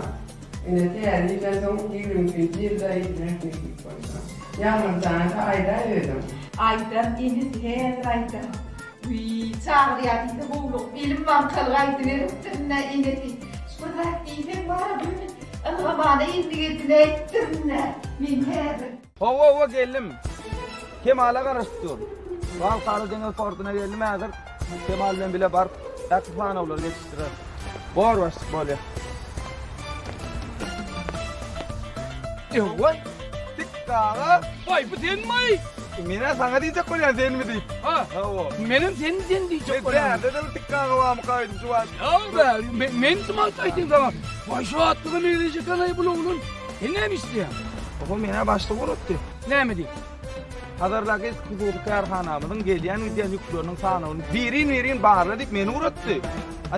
Yine terihler son 20 yılda izlenmek koysam. Yalnızdan da ayda ödüm. Aydan eneti her aydan. Uy, çağrıyatıydı boğulup, bilim bankalı aydı verip tırna eneti. Şurada giydim var böyle. Allah'ımana indi gitine ettirne. Min her. Hova geldim. Kemal'a karıştırıyor. Val Karadeniz portuna geldim hazır. Kemal'den bile bar. Akıfan olur yetiştirir. Bor başlık böyle. Vay. Tikkağa. Vay bu sen mi? Mine sana diyecek koyan sen mi deyip? Ha. Benim sen diyecek koyan. Ben dedim tikkağa var mı kaydım şu an. Ya be, men tumal kaydım zaman. Vay şu atlığı ne diyecek anayı bulu oğlum. Ne mi istiyor? Oğlum mine başlık unutti. Ne mi diyeyim? Hazırlaki kuzuğu karhanamızın geliyen videon yüklüğünün sanığını birin bağırdı deyip beni uğrattı.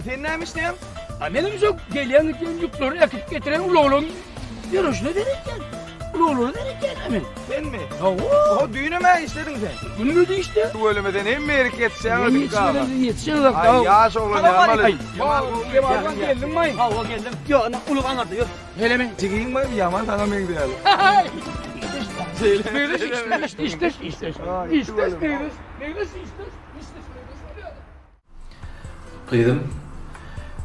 Sen neymiş neyim? Benim çok geliyen videon yüklüğünü yakıp getiren ulu oğlum. Yarışına derken. Ulu oğlum derken hemen. Sen mi? O düğüne mi istedin sen? Günlüydü işte. Bu ölümeden hem mi erik yetişen ödük kalma? Yetişen ödük kalma. Ay yaş oğlan yanmalı. Kemal'dan geldim mi? Hava geldim. Yo ana uluk anladı yo. Hele mi? Çıkayım mı? Yaman sana mı gidiyor? Böyle işte. Kıydım.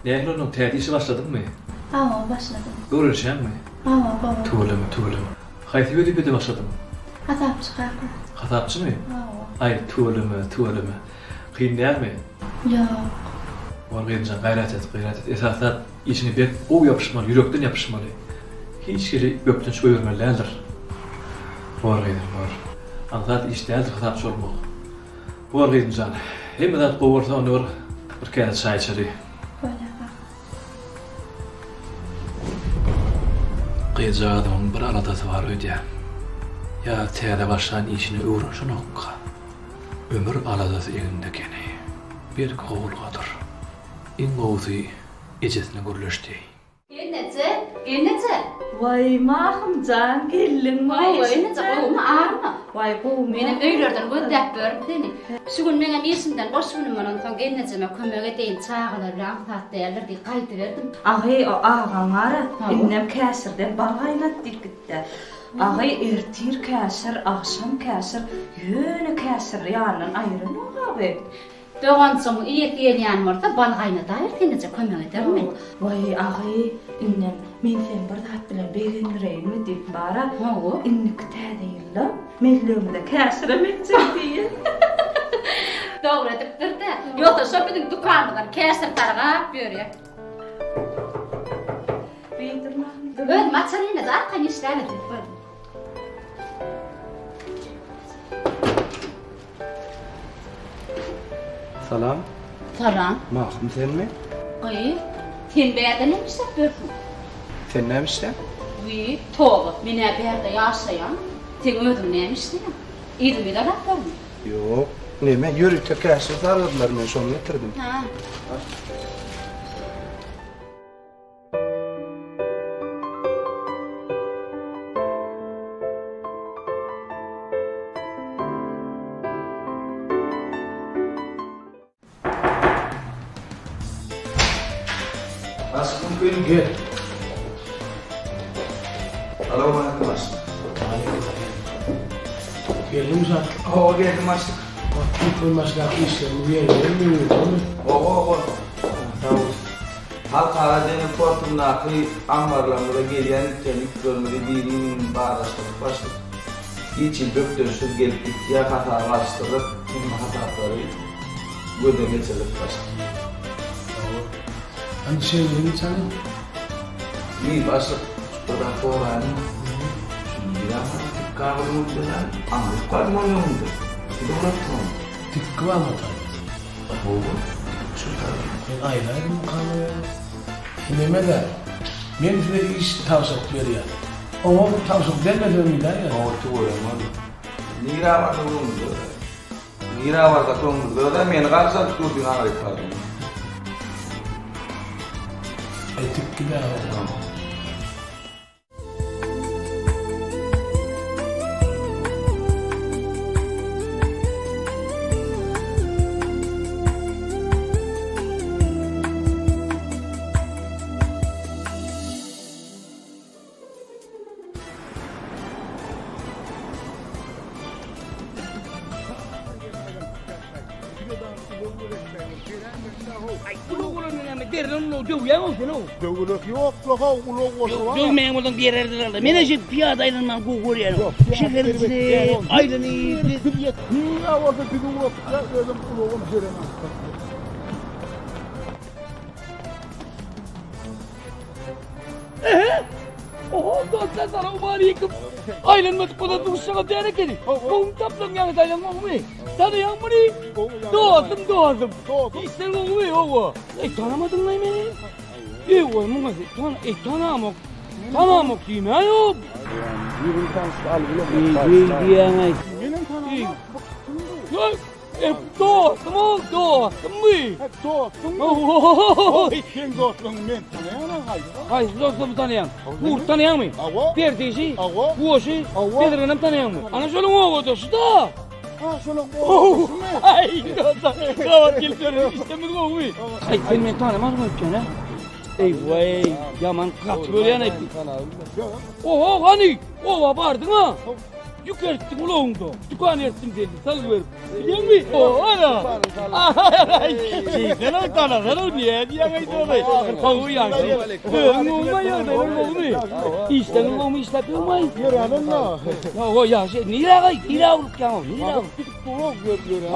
Nehlonun tədisi başladın mı? Aa, başladım. Görüşen mi? Aa. Tuğulum. Haydi böyle bir de başladım. Hatapçı kalktı. Hatapçı mı? Aa. Ay tuğulum. Kıyım değil mi? Yok. Var kıyımcan gayret et. Esaslar içini bir o yapışmalı, yürekten yapışmalı. Hiç kere gökten çıkıyor vermelidir. Var kıydım var. Anlat işte değildir hatapçı olmak. Var kıyımcan. Hem de kovarsa onu var. Bir kere çay içeri. Kıyıcı adamın bir aladası var öyle ya. Ya teyade başlayan işini öğrenşin okka. Ömür aladası elindekeni. Bir kovulgadır. İn kovuzu ecesine görülüştü. Gennece. Vay mahım can gelin mi? Vay gennece oğlum ağırma. Vay bu Benim öylörden gördük görüp seni. Şu gün benim işimden boş günümün son genneceme kömök edeyin çağılar bilen saat değerler diye kaydı verdim. Ağay o ağam ara. İnnem kəsirden balgaynat dikkitte. Ağay ertir kəsir, akşam kəsir, yönü kəsir yanından ayrın oğabı. Doğan somu iyi geliyen varsa balgayna dair gennece kömök ederim ben. Vay ağay innem men sen bir tat bilen beğendireyim deyip bara. İnnik tädeyilla mellömde kəsiremek diye. Doğru edipdir de. Yoksa şöpedin dukanlılar kesir tarığa görüyor. Öyle maçanıyla da arkan işlerle deyip böyle. Salam. Salam. Mahkum sen mi? Ay, sen beyerde neymiş yapıyorsun? Sen neymiş de? Uy, toğu, mine beyerde yaşayan. Sen ödüm neymiş de? İyiydi bir de rapor mu? Yok. Neyme yürükte kəsir sarıdılar ben şonu getirdim. Ha. Aşkım benim gel. Aleyküm aşkım. Geldim zaten. Hava geldim aşkım. Bak koymaslar işlerini yerim mi? Oho. Tamam. Halk Karadeniz portundaki ambarlarında gelen temik bölümleri birinin bağdaştırıp başladı. İçin döktürüşü gelip ya hata başladık, bunun hataları göde geçirip başladı. Hani şeyleri canım. İyi başladı. Buradan sonra şimdi ya kahvaltı falan anlık kalmıyordu. Bir de bıraktım. Tıkkı var mı? Oldu. Ben aylarım kanı. Neme de. Men size iş tavsiye veriyor. Ama tavsiye denmeden mi der ya? O tuğulamadı. Nira var da oldu. Nira var da oldu. Da men qarsa tutdun ağrı kaldı. Tıkkı da. Uluk neme derden o dövüyen olsun o. Dövülük yok, loha uluk olsun var. Dövmeyen oldan bir yerlerden. Menajer piyada aylanman kuğuruyan o. Şekerci, aylanı. Ya orada bir uluk, özüm uluğum jeremem. Oho, dostlar sana umariyim. Aylanmadık o da duşsağa değerek edin. Oğlum taplan yani aylanmam mı? Tanıyan mı ne? Doğdum. İsten oğlum oğlum. Tanımadın mı beni? Oğlum tanımak değil mi ayol? Yürün tanıştı al bile. Değil diyemez. Benim tanımak. Dostum mı? Dostum mu? Sen dostum men tanıyan hayır. Hayır dostum tanıyan. Kurt tanıyan mı? Perdeci, kuoşu, Pedro'nun tanıyan mı? Ana şöyle oğlu dostu da. Ha şöyle oğlu dostu mu? Ay dostum. Kavat gelip istemez oğlu. Ay sen beni tanımaz mı öpken? Vay yaman kat böyle yani. Oho hani? Oha bardın ha? Yukarıttın ulan dükkan ettim dedi, salıverip. Biliyor musun? O ana. Sen o tanıdın o niye? Diye ngaydı o. Kavu yaşı. Olma ya da olmuyor. İşte olmuyor işletiyor mu? Yürüyelim la. O yaşı. Nire olup ya o. Nire olup.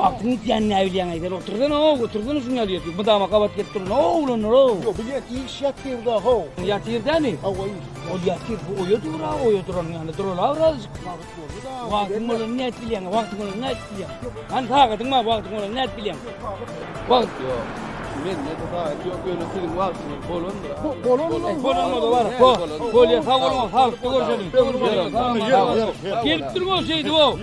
Aklını diyen ne evliyen aydır. Oturdun şunu alıyor. Bu da makabat getirin. Oğlum o. Yok bir iş yatırdı ho. Yatırdı ne? O yatır bu oyudur yani dururlar azıcık. Vaktin bunu net bilen, vaktin bunu net bilen. Kan takatın mı vaktin bunu net bilen. Vakt yok. Men ne daha yok öyle senin vaktini bolon da var. Bolya savurma, halk görüşelim. Gelip durma şeydi o.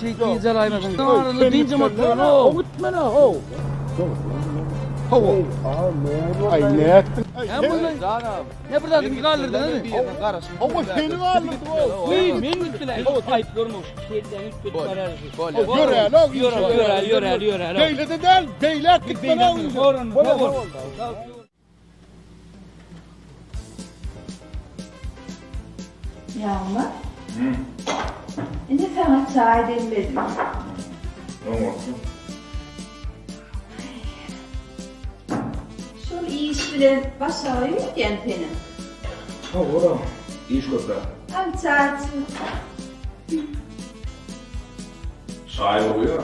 Şey gezalaymasın. Doğru dince motor o. Gitmene o. Ay ne ettin? Ne buradan bir kaldırdın değil mi? Ama seni kaldırdı o. Men gittiler. Ayıp görmüş. Kediden üst kötü karar. Yöre. Beylede değil, beyler gitmene oyuncu. Yağmur. Ne sana çay demledim. Ne olsun? Şöyle iyi iş bilen başarı yok yani senin. Ha oğlum, iş kötü. Al çay. Çay oluyor.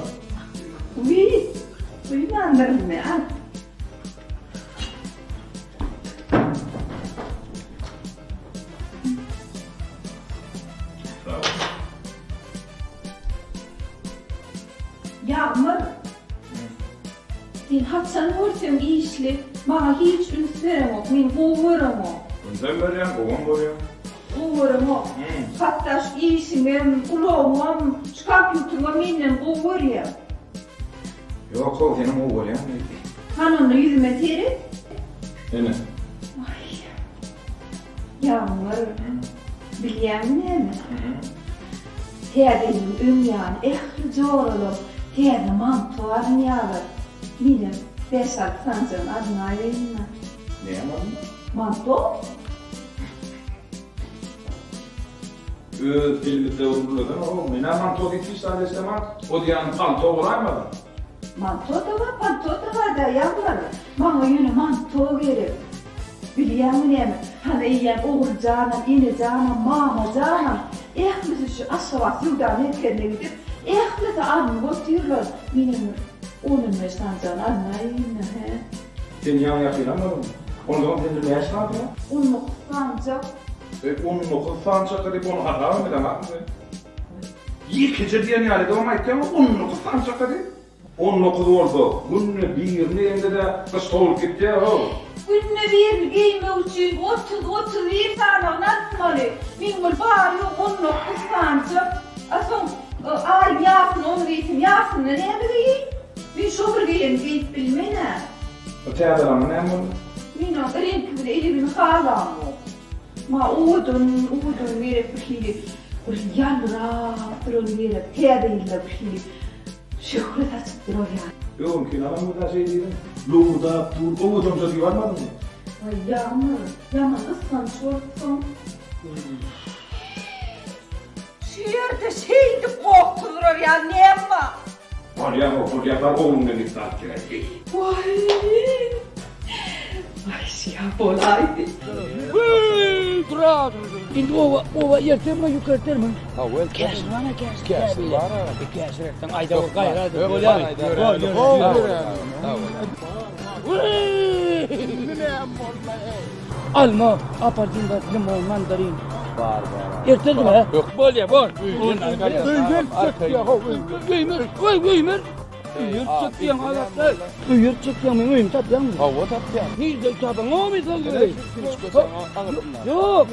Uyumandırım ya. Yağmur. Sen hatsan vursun işli. Bana hiç üns verem ok. Men kovurum ok. Ünsem verem, kovam verem. Kovurum ok. Hatta şu işimim, uloğum, şu kompüterime menden kovurum. Yok o senin o verem. Hanımla yüzüme terim. Ne? Yağmur. Bilýän näme? Täzenin öňýany ehli jorulup, täze mantuaryn ýalyp, bilim 5-6 sanjyň adyna aýdymyň. Näme? Manto? Dilimizde uruladan o. Mena manto gitmişler destemem. O diyen manto olaymadı. Manto da var, panto da var da yavrum. Bana yine manto gerek. Bilýän näme? Hana ýen oğulcanam, inecanam, mamacanam. Ehli şu aşağı ýurdan etkenine gidip, ehli de anı götürürler. Benim 15 sanjyň adyna aýdymyň, he. Sen yan ýaşaýanmyň? Ondan sen ne ýaşadın? 19 sanjak. 19 sanjak diýip onu haraam edemezsin. Ýekeje diýen ýaly dowam etdiňmi? 19 sanjak diýip. 19 oldu. Günne birini ende de kıştol gitdi ho. Günne bir giyme üçün 30-31 sanjak natmaly. Min bol bari 19 sanjak. Ason ay ýasyn onu giydim. Ýasyn näme giýip? Min şofer giyip bilmene. O täzelerimi näme? Min o renk bile elimi halam. Ma udun verip bir yanrap durun verip täzeyle bir şöhret açıp durur ya. Yok ki nalan da şey diýdim. Luda tur o dömse diýwarmadym mı? Ay Yağmur, yaman ıslanç olsun. Şu yerde şeydi kokturur ya, nem var? Polya oğlumdan iftat gerek. Vay. Ay siyah bolaydı. Dur. Şimdi ova yertem yukarı termin. Ha, well. Kes bana kes. Kes bana. Kes rekten ayda o gayra. Bolya. Alma, apardinda limon mandarin. Var. Erteldi mi? Yok. Bolya, bol. Göymer. Uyur çektiğin halatlar. Uyur çektiğin mi uyum tatyan mı? Hava tatyan. Hiç de taban o mu sal göre? Yok.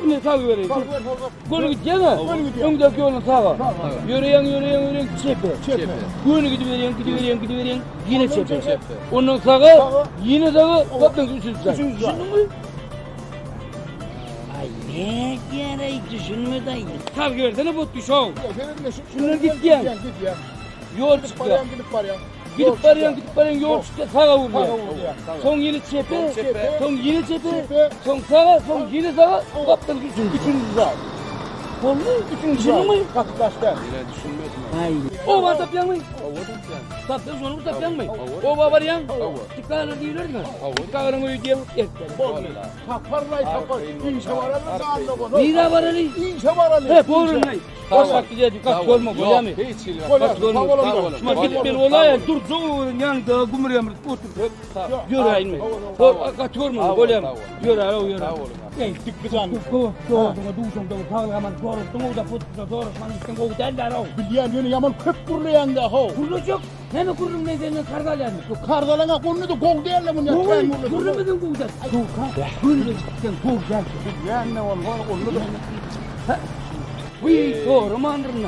Ne sal göre? Gönü gidene. Öndeki yolun sağa. Yürüyen çepe. Gönü gidiveriyen yine çepe. Onun sağa yine sağa bakın üçüncü. Ay ne gerek düşünme dayı. Sal görsene bu düşüyor. Şunlar gitken. Yol çıktı. Gidip varyan yol çıktı. Sağa vuruyor. Son yeni çepe. Son sağa, son yeni sağa. Kaptan üçüncü sağa. Oldu. Üçüncü mü? Kaptaşlar. Yine düşünmedim. Ay. O var tapyan mı? Tapyan sonu mu tapyan mı? O var yan. Çıkarlar diyorlar mı? Çıkarlar mı diyor? Taparlay. İnşa var ali. Nira var ali. İnşa var ali. He borun ne? Kaç vakti dedi kaç olma bolya mı? Hiç ilmi. Kaç olma. Şuna gidip bir olay dur zoğurun yanında gumurya mı? Otur. Yürü inme. Kaç olma bolya mı? Yürü. Ey tıkkıdan. Doğru duşum da tağlaman doğru da futda doğru man isken o derler o. Bilyen yönü yaman köp kurlayan da ho. Kurulacak. Hem kurum ne denen kardalan. Kardalana konu da gol derler bunu ya. Kurumedin gol der. Kurulacaktan gol der. Bilyen ne onu da. Doğru mandırına.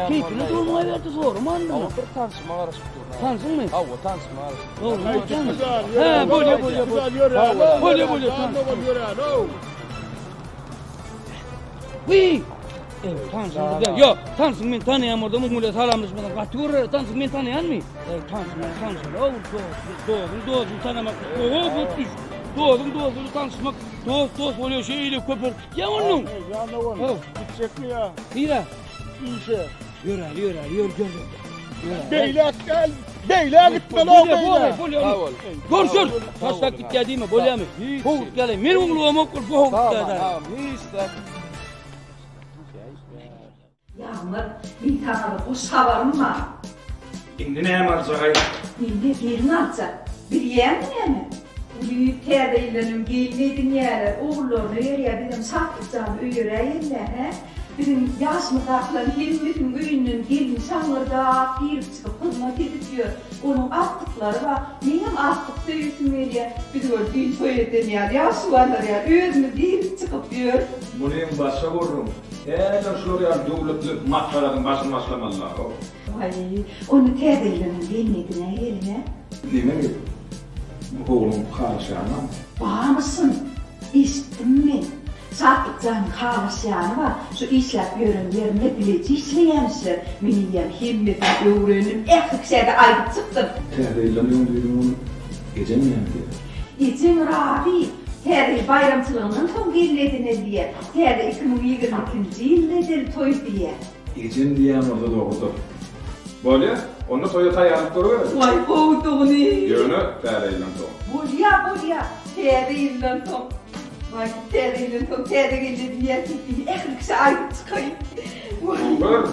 Keyfini durmaya verdi doğru mandırına. Bir tansıma arası. Tansın mı? Hava tansıma arası. Doğru. He bolya. Evet, tansın burada. Yok, tansın men tanıyan orada mumule salamlaşmadan kaçıyor. Tansın men tanıyan mı? Evet, tansın. Doğdun tanımak. Doğdun tanışmak. Dost oluyor şeyle köpür. Ya onun. Ya ne var? Gidecek mi ya? Hira. İşe. Yürü. Beyler gel. Beyler gitme lan beyler. Gör. Taşlak git geldi mi? Bolya mı? Kovuk geldi. Men oğlum okul bu geldi. Yağmur, bir tane bu savarım var. Şimdi ne yapacak? Şimdi birini alacak. Bir yeğen mi? Büyük terdeyilerim giyinmeydin yerler. Oğullarını yere dedim saklayacağım öğreyenler. Bizim yaşmıdakların hizmetin ürünün gelin sanırda bir çıkıp hızma gidiyor. Onun attıkları var. Neyim attık söylesin veriyor. Bir de öyle bir söyleten yer. Yaşı varlar ya. Özümü değil çıkıp diyor. Bunu en başa vururum. Şuraya devletli matkaların başını başlamalılar. Vay, onu terdeyilerin gelmediğine geline. Değil mi? Oğlum karşıyana. Bağ mısın? İşittim mi? Satlıktan karşıyana var. Şu işler yörünlerine bileci işleyenmişler. Benim himmetim öğrenim. Ekliksede ayıp çıktım. Terdeyilerin düğünün gece mi yendi? İçin Rabi. Terde bayramçılığının son gelinledine diye. Terde 2022 yıllıdır toy diye. Gecem diyen orada doğrudur. Böyle, onu Toyota yanıp duruyor. Vay kovduğunu. Yönü terdeyilen ton. Bolya. Terdeyilen ton. Vay terdeyilen ton. Terde geldi diye. Eklikse ayıp çıkayım. Dur.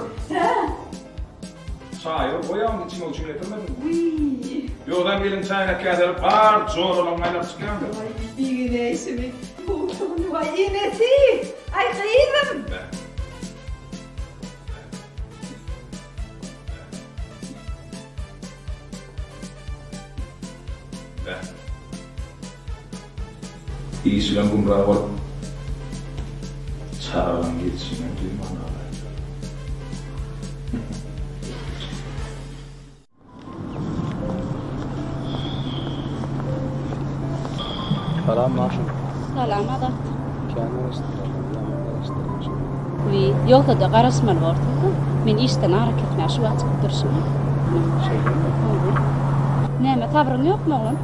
Çayı boyanın içine uçun getirmedin mi? Yoldan gelin çayına kâderip var, zor olan maylar çıkıyordu. Bir güne ismi. Kovduğunu vay inesi. Ay kıyırım. İyisiyle kumrağı var. Çağıran geçsin, duyman ağlar. Salam maşum. Salam adat. Kendi araştırdım. Yolda da qarasman var. Men işten hareketme şu açıp dursun. Näme tabrın yok mu oğlum?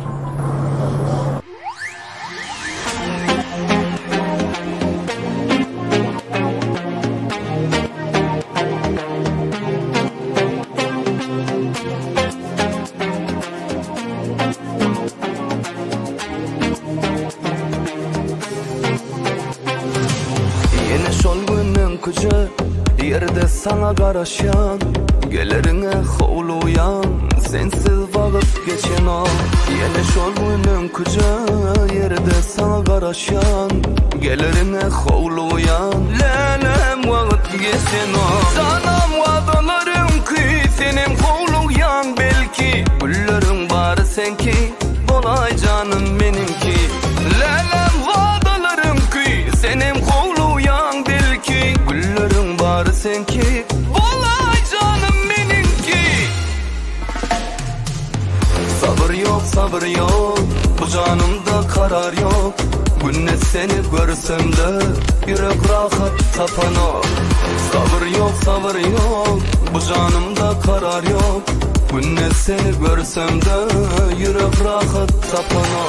yerde sana garaşan, gelerine hovluyan, sensiz vakit geçen o. Yine şolmunun kuca yerde sana garaşan, gelerine hovluyan, lelem vakit geçen o. Sanam vadalarım ki senin hovluyan, belki güllerin bari senki, bolay canım benimki. Lelem vadalarım ki senin hovluyan, belki güllerin bari senki, bolay canım benimki. Sabır yok, sabır yok, bu canımda karar yok. Günne seni görsem de yürek rahat tapan o. Sabır yok, sabır yok, bu canımda karar yok. Günne seni görsem de yürek rahat tapan o.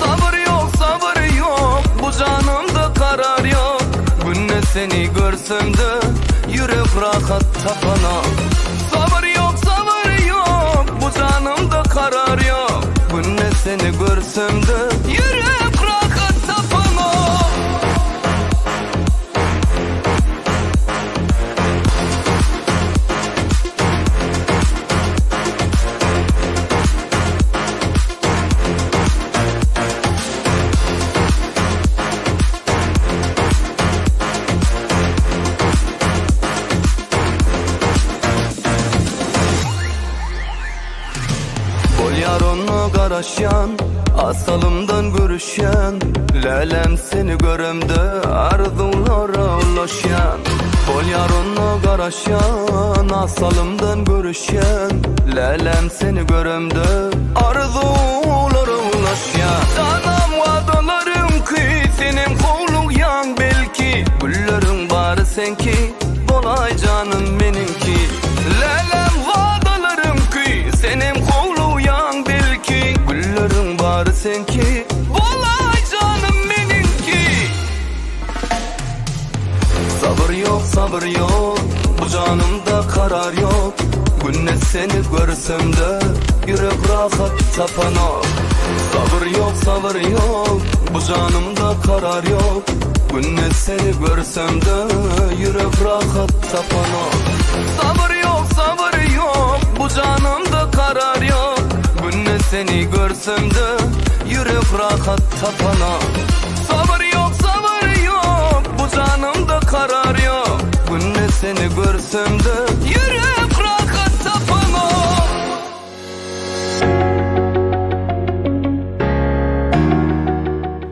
Sabır yok, sabır yok, bu canımda karar yok. Günne seni görsem de yürek rahat tapan o. Sabır yok, sabır yok, bu canımda karar yok. Günne seni görsem de yürek rahat tapan o. Garaşan, asalımdan görüşen, lelem seni göremde arzulara ulaşan. Bol yarınla garaşan, asalımdan görüşen, lelem seni göremde arzulara ulaşan. Sanam vadalarım ki senin hovluyan, belki güllerin bari senki, bolay canım benimki. Lelem vadalarım ki senin hovluyan, belki güllerin bari senki, bolay canım benimki. Sabır yok, sabır yok, bu canımda karar yok. Günne seni görsem de yürek rahat tapan o. Sabır yok, sabır yok, bu canımda karar yok. Günne seni görsem de yürek rahat tapan o. Sabır yok, sabır yok, bu canımda karar yok. Günne seni görsem de yürek rahat tapan o. Sabır yok, sabır yok, bu canımda karar yok. Günne seni görsem de yürek rahat tapan o.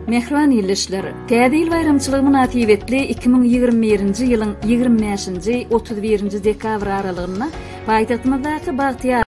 Mehriban ýyllyşlar, Täze bayramçylygy münasibetli 2021-nji ýylyň 25-nji 31-nji dekabr aralygyna paýtagtymyzdaky Bagtyar